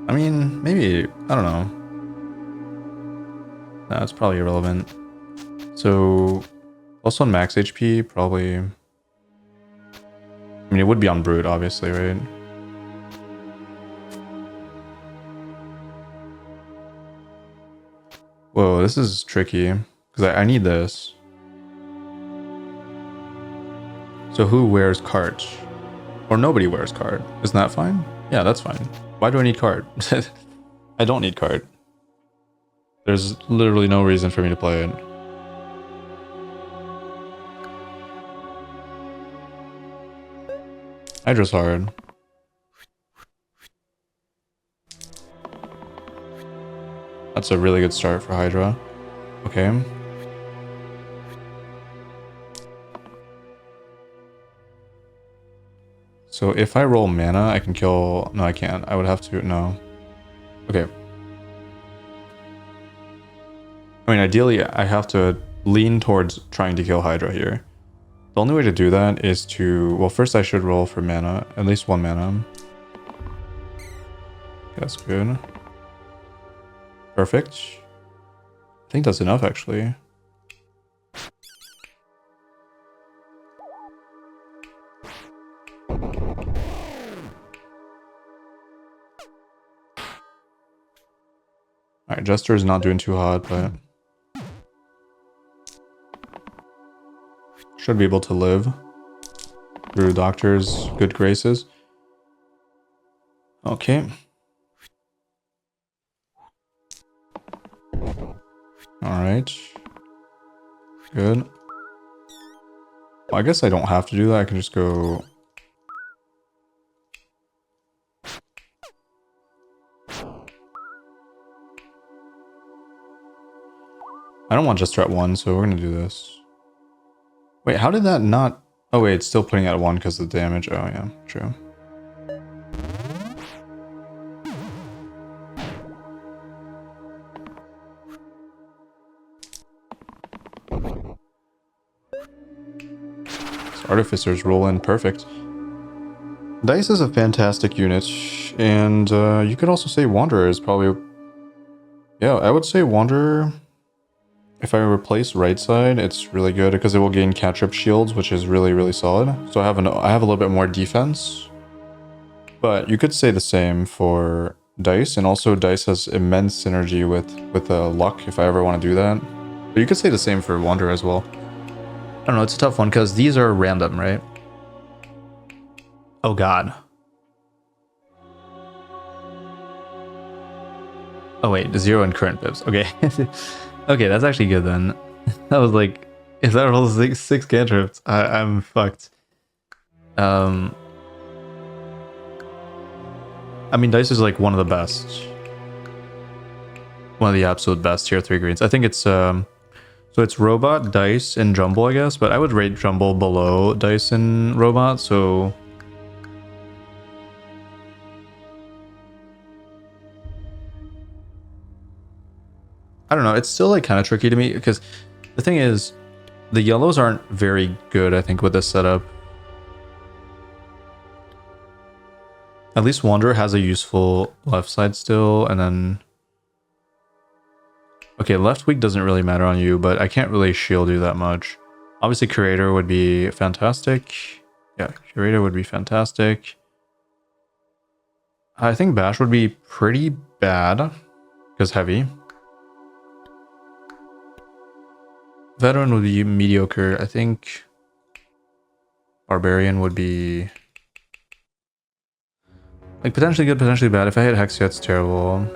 I mean, maybe, I don't know. No, it's probably irrelevant. So, also on max HP, probably... I mean, it would be on Brute, obviously, right? Whoa, this is tricky. Because I need this. So who wears cart? Or nobody wears cart. Isn't that fine? Yeah, that's fine. Why do I need cart? I don't need cart. There's literally no reason for me to play it. Hydra's hard. That's a really good start for Hydra. Okay. So if I roll mana, I can kill... No, I can't. I would have to... No. Okay. I mean, ideally, I have to lean towards trying to kill Hydra here. The only way to do that is to... Well, first I should roll for mana. At least 1 mana. That's good. Perfect. I think that's enough, actually. Alright, Jester is not doing too hot, but should be able to live through Doctor's good graces. Okay. Alright. Good. Well, I guess I don't have to do that. I can just go... I don't want Jester at 1, so we're gonna do this. Wait, how did that not... Oh wait, it's still putting at 1 because of the damage. Oh yeah, true. So Artificers roll in perfect. Dice is a fantastic unit, and you could also say Wanderer is probably... Yeah, I would say Wanderer... If I replace right side, it's really good because it will gain catch-up shields, which is really, really solid. So I have a little bit more defense. But you could say the same for Dice, and also Dice has immense synergy with luck if I ever want to do that. But you could say the same for Wanderer as well. I don't know, it's a tough one because these are random, right? Oh god. Oh wait, 0 and current bibs. Okay. Okay, that's actually good then. I was like, if that rolls six cantrips, I'm fucked. I mean, Dice is like one of the best. One of the absolute best tier 3 greens. I think it's so it's Robot, Dice, and Jumble, I guess, but I would rate Jumble below Dice and Robot, so... I don't know, it's still like kind of tricky to me because the thing is, the yellows aren't very good, I think, with this setup. At least Wanderer has a useful left side still, and then... Okay, left weak doesn't really matter on you, but I can't really shield you that much. Obviously, Curator would be fantastic. Yeah, Curator would be fantastic. I think Bash would be pretty bad, because heavy. Veteran would be mediocre. I think Barbarian would be like potentially good, potentially bad. If I hit Hexia, it's terrible.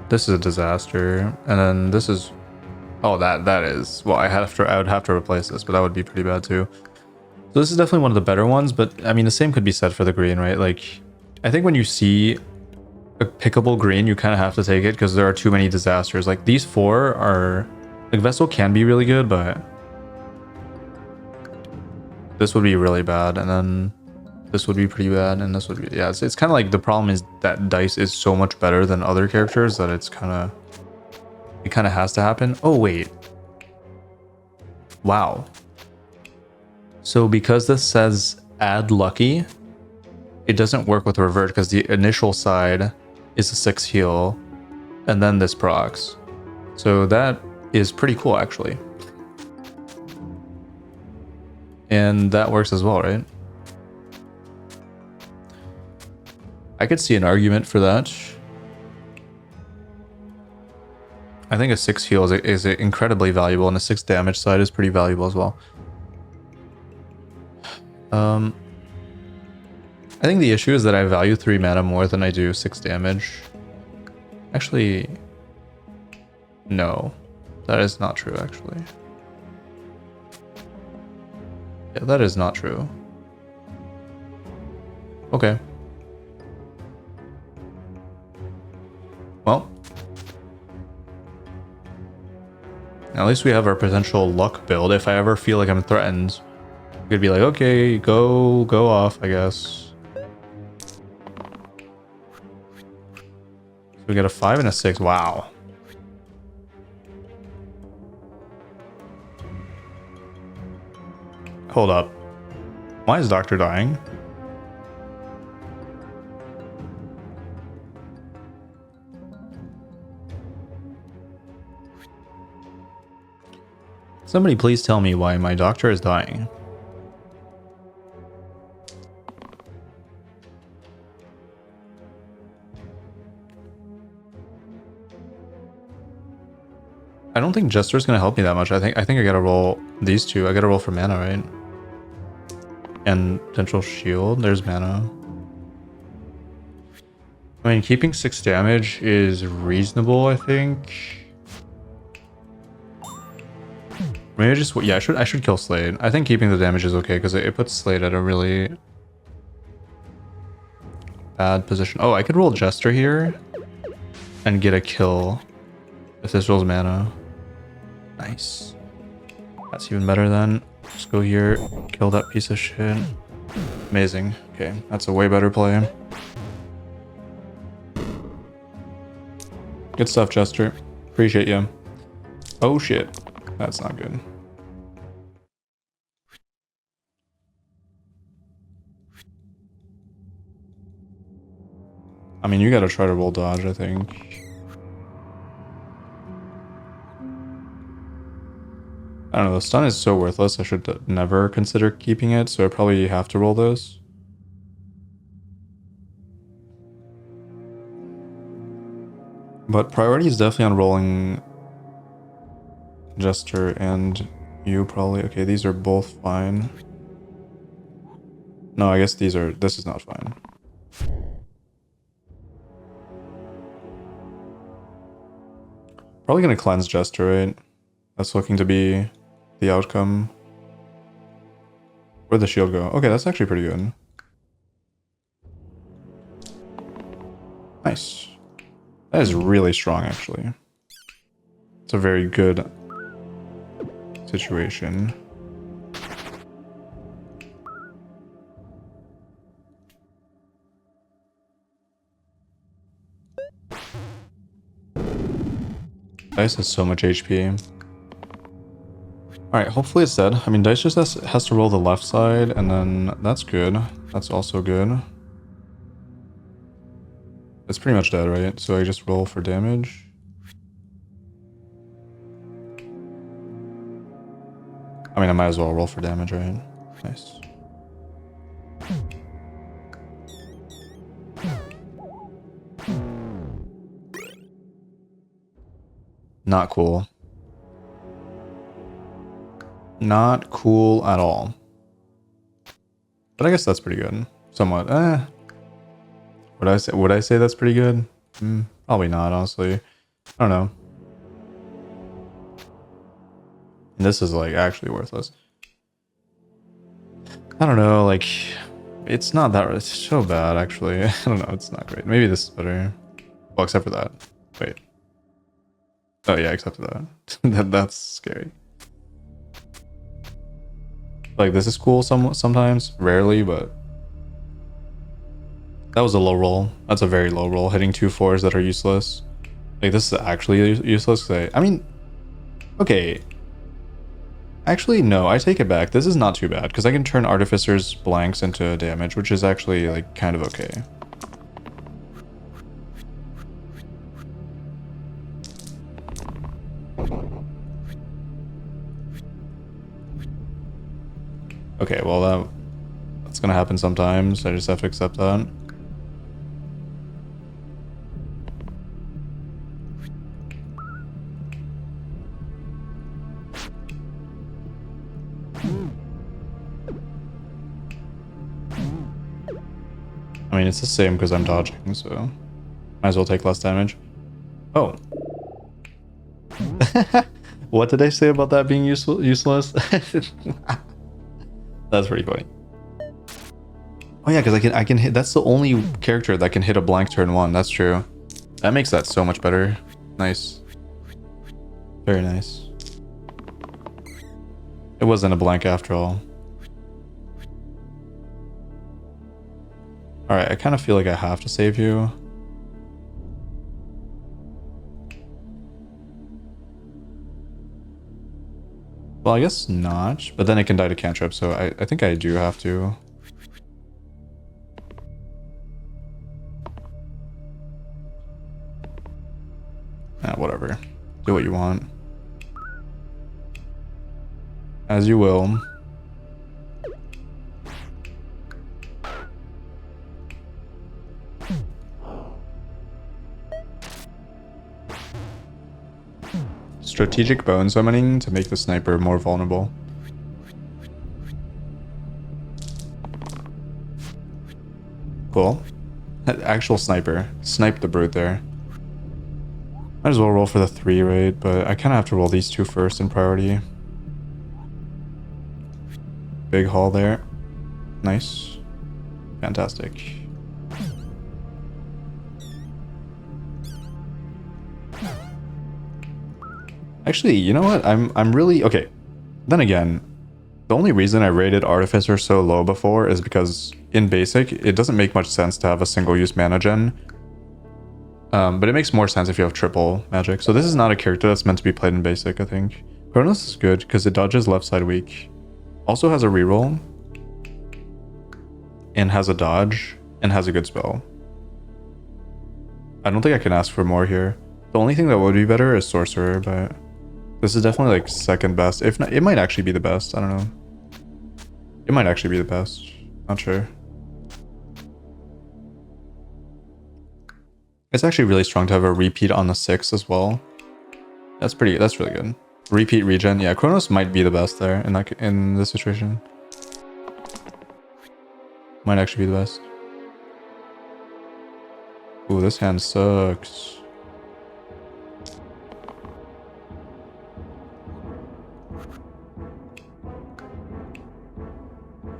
This is a disaster. And then this is... Oh, that is... Well, I would have to replace this, but that would be pretty bad too. So this is definitely one of the better ones, but I mean, the same could be said for the green, right? Like, I think when you see a pickable green, you kind of have to take it because there are too many disasters. Like, these 4 are... Like, Vessel can be really good, but this would be really bad, and then this would be pretty bad, and this would be... Yeah, it's kind of like the problem is that Dice is so much better than other characters that it's kind of... It kind of has to happen. Oh, wait. Wow. So because this says add lucky, it doesn't work with revert because the initial side is a 6 heal, and then this procs. So that is pretty cool, actually. And that works as well, right? I could see an argument for that. I think a 6 heal is incredibly valuable, and a 6 damage side is pretty valuable as well. I think the issue is that I value 3 mana more than I do 6 damage. Actually, no. That is not true, actually. Yeah, that is not true. Okay. Well. At least we have our potential luck build. If I ever feel like I'm threatened, we could be like, okay, go off, I guess. So we got a 5 and a 6. Wow. Hold up. Why is Doctor dying? Somebody please tell me why my doctor is dying. I don't think Jester's gonna help me that much. I think I gotta roll these two. I gotta roll for mana, right? And potential shield. There's mana. I mean, keeping 6 damage is reasonable, I think. Maybe I just... Yeah, I should kill Slade. I think keeping the damage is okay, because it puts Slade at a really bad position. Oh, I could roll Jester here and get a kill if this rolls mana. Nice. That's even better then. Just go here, kill that piece of shit. Amazing. Okay, that's a way better play. Good stuff, Jester. Appreciate you. Oh shit. That's not good. I mean, you gotta try to roll dodge, I think. I don't know, the stun is so worthless, I should never consider keeping it, so I probably have to roll this. But priority is definitely on rolling Jester and you probably. Okay, these are both fine. No, I guess this is not fine. Probably gonna cleanse Jester, right? That's looking to be the outcome. Where'd the shield go? Okay, that's actually pretty good. Nice. That is really strong, actually. It's a very good situation. Dice has so much HP. Alright, hopefully it's dead. I mean, Dice just has to roll the left side, and then that's good. That's also good. It's pretty much dead, right? So I just roll for damage. I mean, I might as well roll for damage, right? Nice. Not cool. Not cool at all. But I guess that's pretty good. Somewhat. Would I say that's pretty good? Probably not, honestly. I don't know. And this is like actually worthless. I don't know, like it's not that, it's so bad actually. I don't know, it's not great. Maybe this is better. Well, except for that. Wait. Oh yeah, except for that. That's scary. Like this is cool sometimes, rarely, but that was a low roll. That's a very low roll, hitting 2 4s that are useless. Like this is actually useless. I mean, okay. Actually, no, I take it back. This is not too bad because I can turn Artificer's blanks into damage, which is actually like kind of okay. Okay, well that's gonna happen sometimes. I just have to accept that. I mean, it's the same because I'm dodging, so might as well take less damage. Oh. What did I say about that being useless? That's pretty funny. Oh yeah, because I can hit. That's the only character that can hit a blank turn 1. That's true. That makes that so much better. Nice. Very nice. It wasn't a blank after all. Alright, I kind of feel like I have to save you. Well, I guess not, but then it can die to cantrip, so I think I do have to. Whatever. Do what you want. As you will. Strategic bone summoning to make the sniper more vulnerable. Cool. Actual sniper. Snipe the brute there. Might as well roll for the 3, right? But I kind of have to roll these 2 first in priority. Big haul there. Nice. Fantastic. Actually, you know what? I'm really okay. Then again, the only reason I rated Artificer so low before is because in basic, it doesn't make much sense to have a single-use mana gen. But it makes more sense if you have triple magic. So this is not a character that's meant to be played in basic, I think. Kronos is good because it dodges left side weak. Also has a reroll. And has a dodge. And has a good spell. I don't think I can ask for more here. The only thing that would be better is Sorcerer, but this is definitely like second best. If not, it might actually be the best. I don't know. It might actually be the best. Not sure. It's actually really strong to have a repeat on the 6 as well. That's really good. Repeat regen. Yeah, Kronos might be the best there in this situation. Might actually be the best. Ooh, this hand sucks.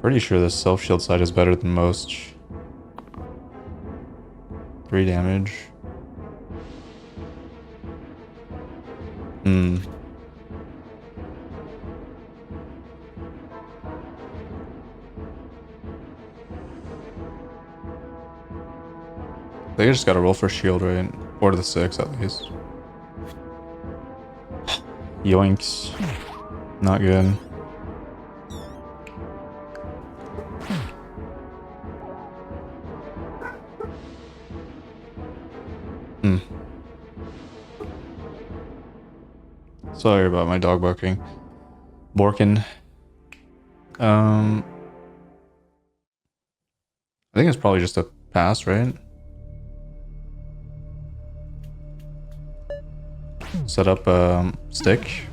Pretty sure this self-shield side is better than most. 3 damage. I think I just gotta roll for shield, right? Or to the 6 at least. Yoinks. Not good. Sorry about my dog barking. Borkin. I think it's probably just a pass, right? Set up stick.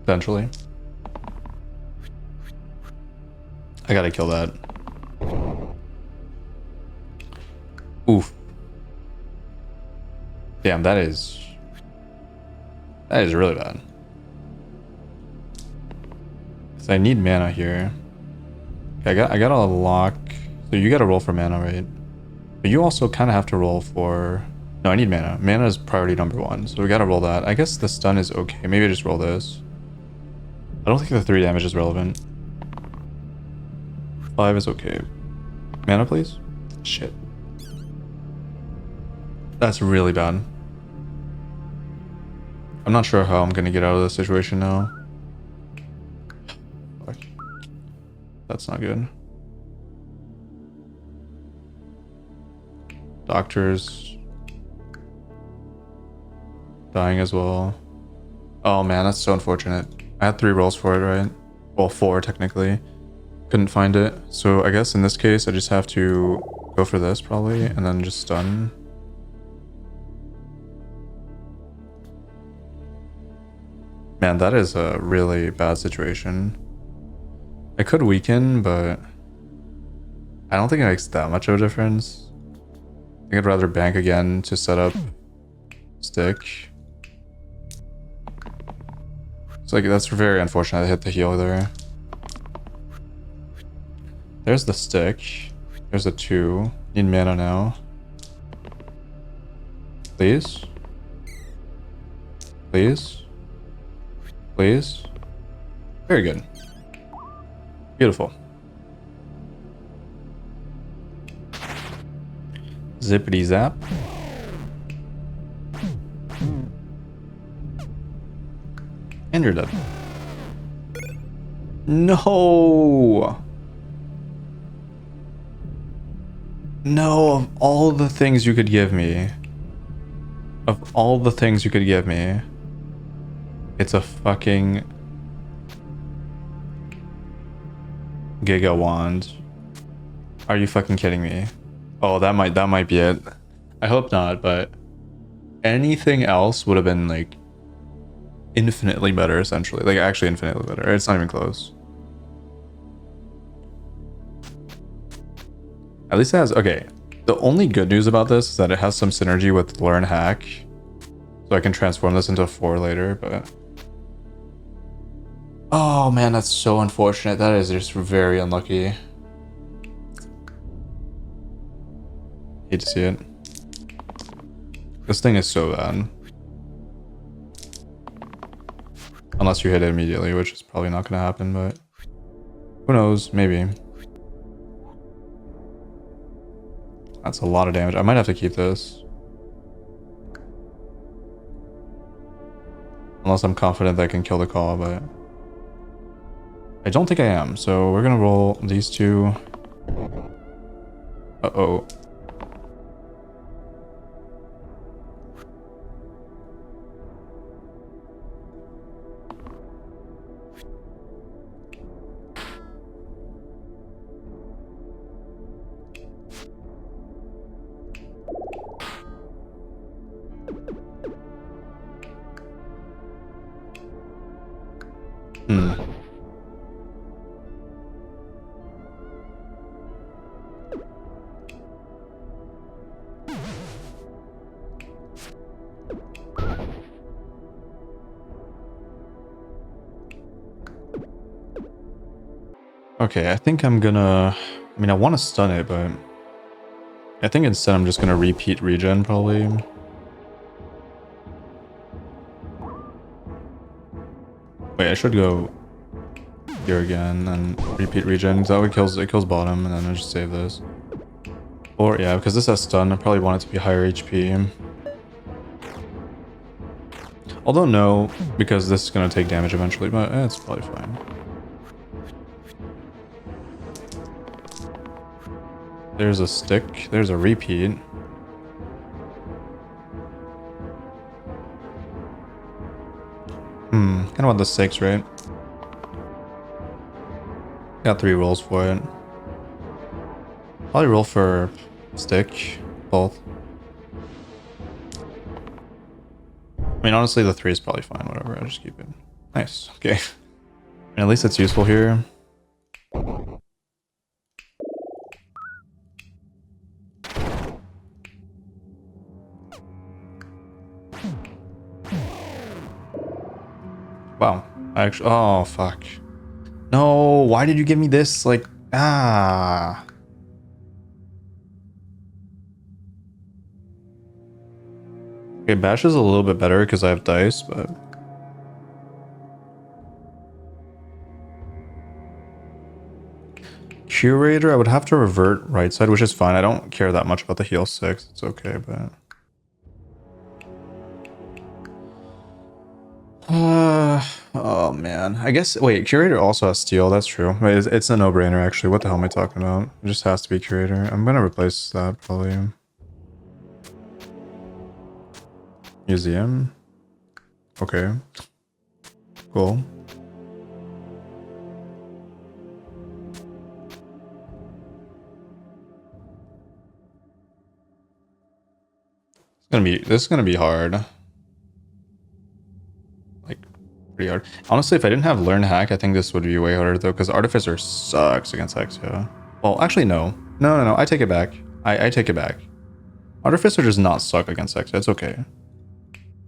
Potentially. I gotta kill that. Oof. Damn, that is really bad. So I need mana here. Okay, I got a lock. So you gotta roll for mana, right? But you also kind of have to roll for... No, I need mana. Mana is priority number 1, so we gotta roll that. I guess the stun is okay. Maybe I just roll this. I don't think the 3 damage is relevant. 5 is okay. Mana, please? Shit. That's really bad. I'm not sure how I'm gonna get out of this situation now. Fuck. That's not good. Doctors. Dying as well. Oh man, that's so unfortunate. I had 3 rolls for it, right? Well, 4 technically. Couldn't find it. So I guess in this case, I just have to go for this probably, and then just stun. Man, that is a really bad situation. I could weaken, but I don't think it makes that much of a difference. I think I'd rather bank again to set up stick. It's like, that's very unfortunate I hit the heal there. There's the stick. There's a 2. Need mana now. Please? Please? Please? Very good. Beautiful. Zippity zap. And you're dead. No! No, of all the things you could give me. Of all the things you could give me. It's a fucking Giga Wand. Are you fucking kidding me? Oh, that might be it. I hope not, but anything else would have been like infinitely better, essentially. Like, actually infinitely better. It's not even close. At least it has... Okay. The only good news about this is that it has some synergy with Learn Hack. So I can transform this into a 4 later, but... Oh, man, that's so unfortunate. That is just very unlucky. Hate to see it. This thing is so bad. Unless you hit it immediately, which is probably not going to happen, but... Who knows? Maybe. That's a lot of damage. I might have to keep this. Unless I'm confident that I can kill the call, but... I don't think I am, so we're gonna roll these two. Uh-oh. Okay, I think I'm gonna... I mean, I want to stun it, but... I think instead I'm just gonna repeat regen, probably. Wait, I should go here again and repeat regen. That way it kills bottom, and then I just save this. Or, yeah, because this has stun, I probably want it to be higher HP. Although no, because this is gonna take damage eventually, but it's probably fine. There's a stick. There's a repeat. Kind of want the 6, right? Got 3 rolls for it. Probably roll for stick, both. I mean, honestly, the 3 is probably fine. Whatever, I'll just keep it. Nice. Okay. And at least it's useful here. Wow. Actually, oh, fuck. No, why did you give me this? Like, ah. Okay, bash is a little bit better because I have dice, but... Curator, I would have to revert right side, which is fine. I don't care that much about the heal 6. It's okay, but... oh man. I guess, wait, Curator also has Steel, that's true. Wait, it's a no-brainer actually. What the hell am I talking about? It just has to be Curator. I'm gonna replace that probably. Museum. Okay. Cool. This is gonna be hard. Pretty hard. Honestly, if I didn't have Learn Hack, I think this would be way harder though, because Artificer sucks against Hexia. Well, actually, no. No, I take it back. I take it back. Artificer does not suck against Hexia. It's okay.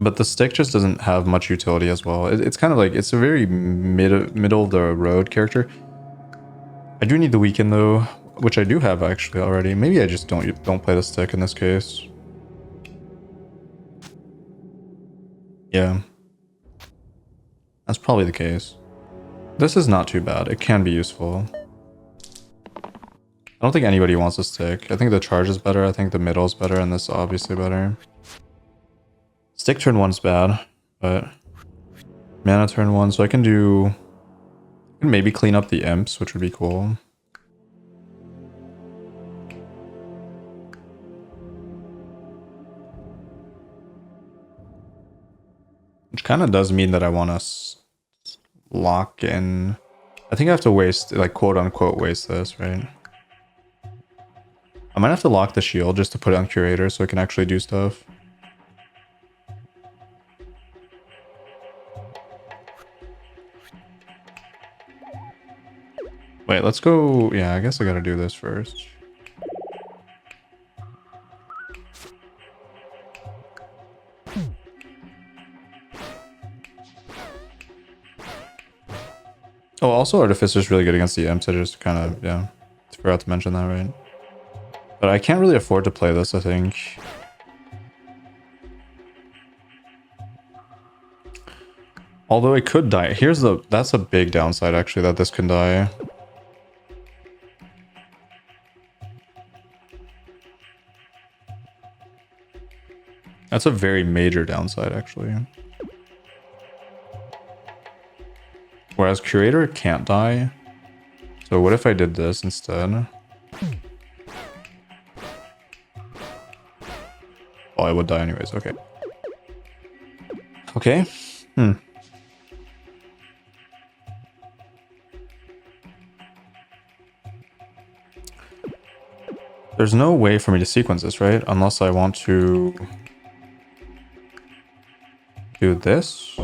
But the stick just doesn't have much utility as well. It's kind of like, it's a very middle of the road character. I do need the weaken though, which I do have actually already. Maybe I just don't play the stick in this case. Yeah. That's probably the case. This is not too bad. It can be useful. I don't think anybody wants a stick. I think the charge is better. I think the middle is better, and this is obviously better. Stick turn 1's bad, but mana turn 1, so I can maybe clean up the imps, which would be cool. Which kind of does mean that I want to lock in. I think I have to waste, like, quote unquote, waste this, right? I might have to lock the shield just to put it on Curator so I can actually do stuff. Wait, let's go. Yeah, I guess I gotta do this first. Oh, also Artificer is really good against the imps. I just kind of, yeah, forgot to mention that, right? But I can't really afford to play this, I think. Although it could die. That's a big downside, actually, that this can die. That's a very major downside, actually. Whereas Curator can't die. So what if I did this instead? Oh, I would die anyways. Okay. Okay. There's no way for me to sequence this, right? Unless I want to do this.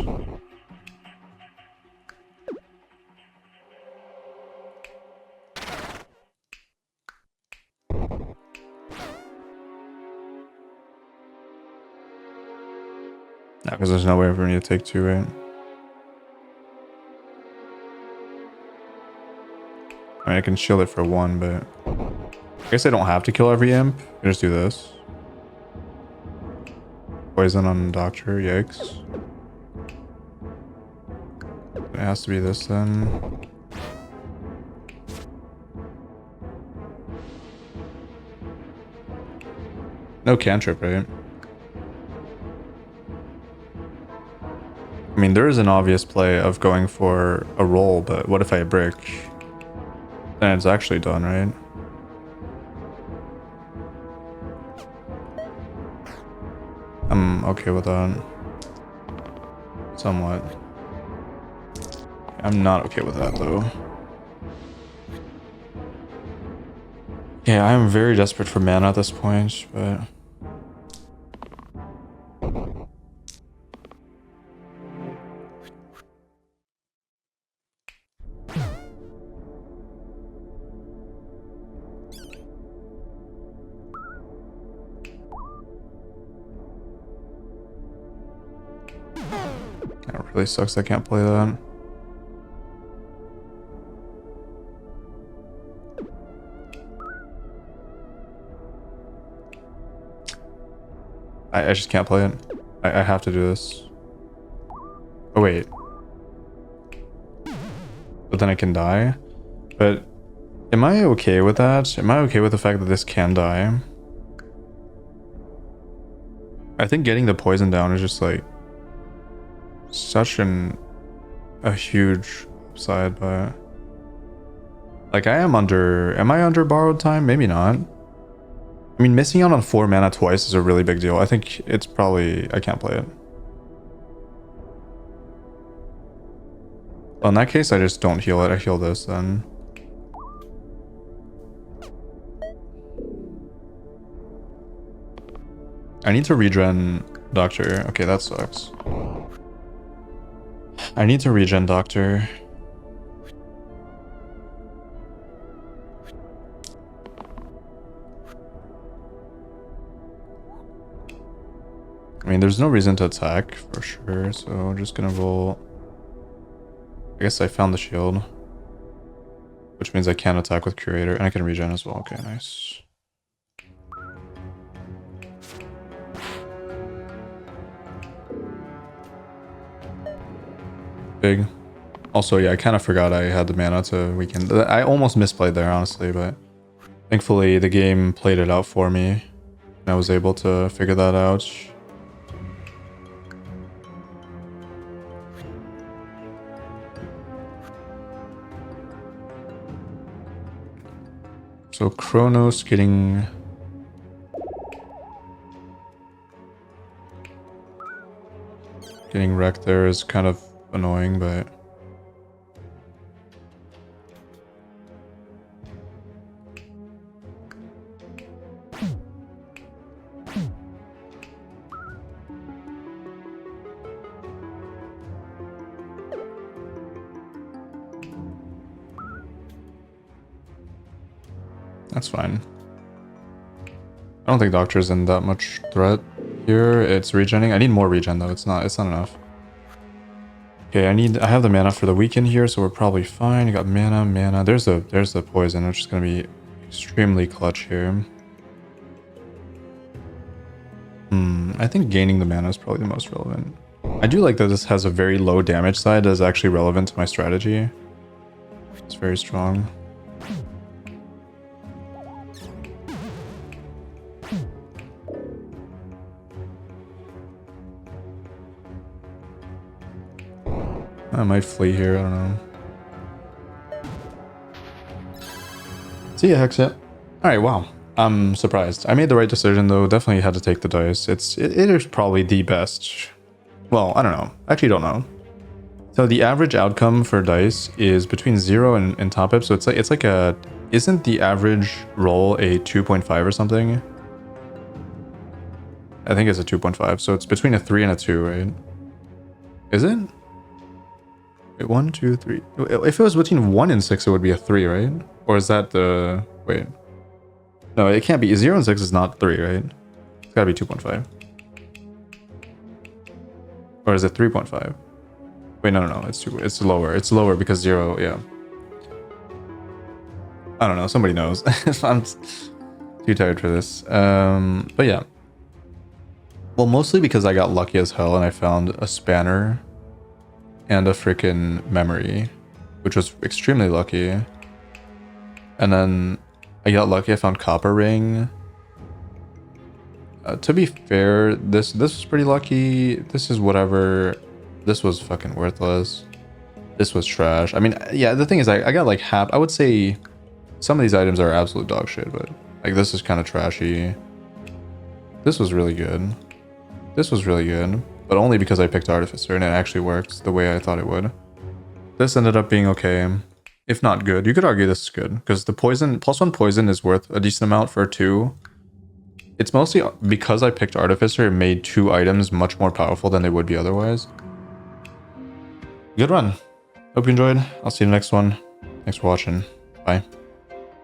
No, because there's no way for me to take two, right? I mean, I can shield it for one, but I guess I don't have to kill every imp. I just do this. Poison on Doctor, yikes. It has to be this then. No cantrip, right? I mean, there is an obvious play of going for a roll, but what if I brick? Then it's actually done, right? I'm okay with that. Somewhat. I'm not okay with that, though. Yeah, I'm very desperate for mana at this point, but... It really sucks I can't play that. I just can't play it. I have to do this. Oh, wait. But then I can die? But am I okay with that? Am I okay with the fact that this can die? I think getting the poison down is just like such a huge upside, but like am I under borrowed time? Maybe not. I mean, missing out on 4 mana twice is a really big deal. I think it's probably I can't play it. Well, in that case, I just don't heal it. I heal this then. I need to regen Doctor. Okay, that sucks. I need to regen Doctor. I mean, there's no reason to attack for sure, so I'm just gonna roll. I guess I found the shield, which means I can attack with Curator, and I can regen as well. Okay, nice. Big. Also, yeah, I kind of forgot I had the mana to weaken. I almost misplayed there, honestly, but thankfully the game played it out for me, and I was able to figure that out. So Kronos getting wrecked there is kind of annoying, but That's fine. I don't think Doctor's in that much threat here. It's regenning. I need more regen though. It's not enough. Okay, I have the mana for the weekend here, so we're probably fine. You got mana. There's the poison, which is gonna be extremely clutch here. I think gaining the mana is probably the most relevant. I do like that this has a very low damage side that is actually relevant to my strategy. It's very strong. I might flee here, I don't know. See ya, Hex, yeah. Alright, wow. I'm surprised. I made the right decision though, definitely had to take the dice. It is probably the best. Well, I don't know. Actually don't know. So the average outcome for dice is between 0 and top up, so it's like a... Isn't the average roll a 2.5 or something? I think it's a 2.5, so it's between a 3 and a 2, right? Is it? Wait, 1, 2, 3. If it was between 1 and 6, it would be a 3, right? Or is that the... Wait. No, it can't be. 0 and 6 is not 3, right? It's gotta be 2.5. Or is it 3.5? Wait, no. It's lower. It's lower because 0, yeah. I don't know. Somebody knows. I'm too tired for this. But yeah. Well, mostly because I got lucky as hell and I found a spanner and a freaking memory, which was extremely lucky. And then I got lucky, I found copper ring. To be fair, this was pretty lucky. This is whatever. This was fucking worthless. This was trash. I mean, yeah, the thing is, I got like half. I would say some of these items are absolute dog shit, but like this is kind of trashy. This was really good. This was really good, but only because I picked Artificer and it actually worked the way I thought it would. This ended up being okay, if not good. You could argue this is good because the poison, +1 poison is worth a decent amount for 2. It's mostly because I picked Artificer, it made 2 items much more powerful than they would be otherwise. Good run. Hope you enjoyed. I'll see you in the next one. Thanks for watching. Bye.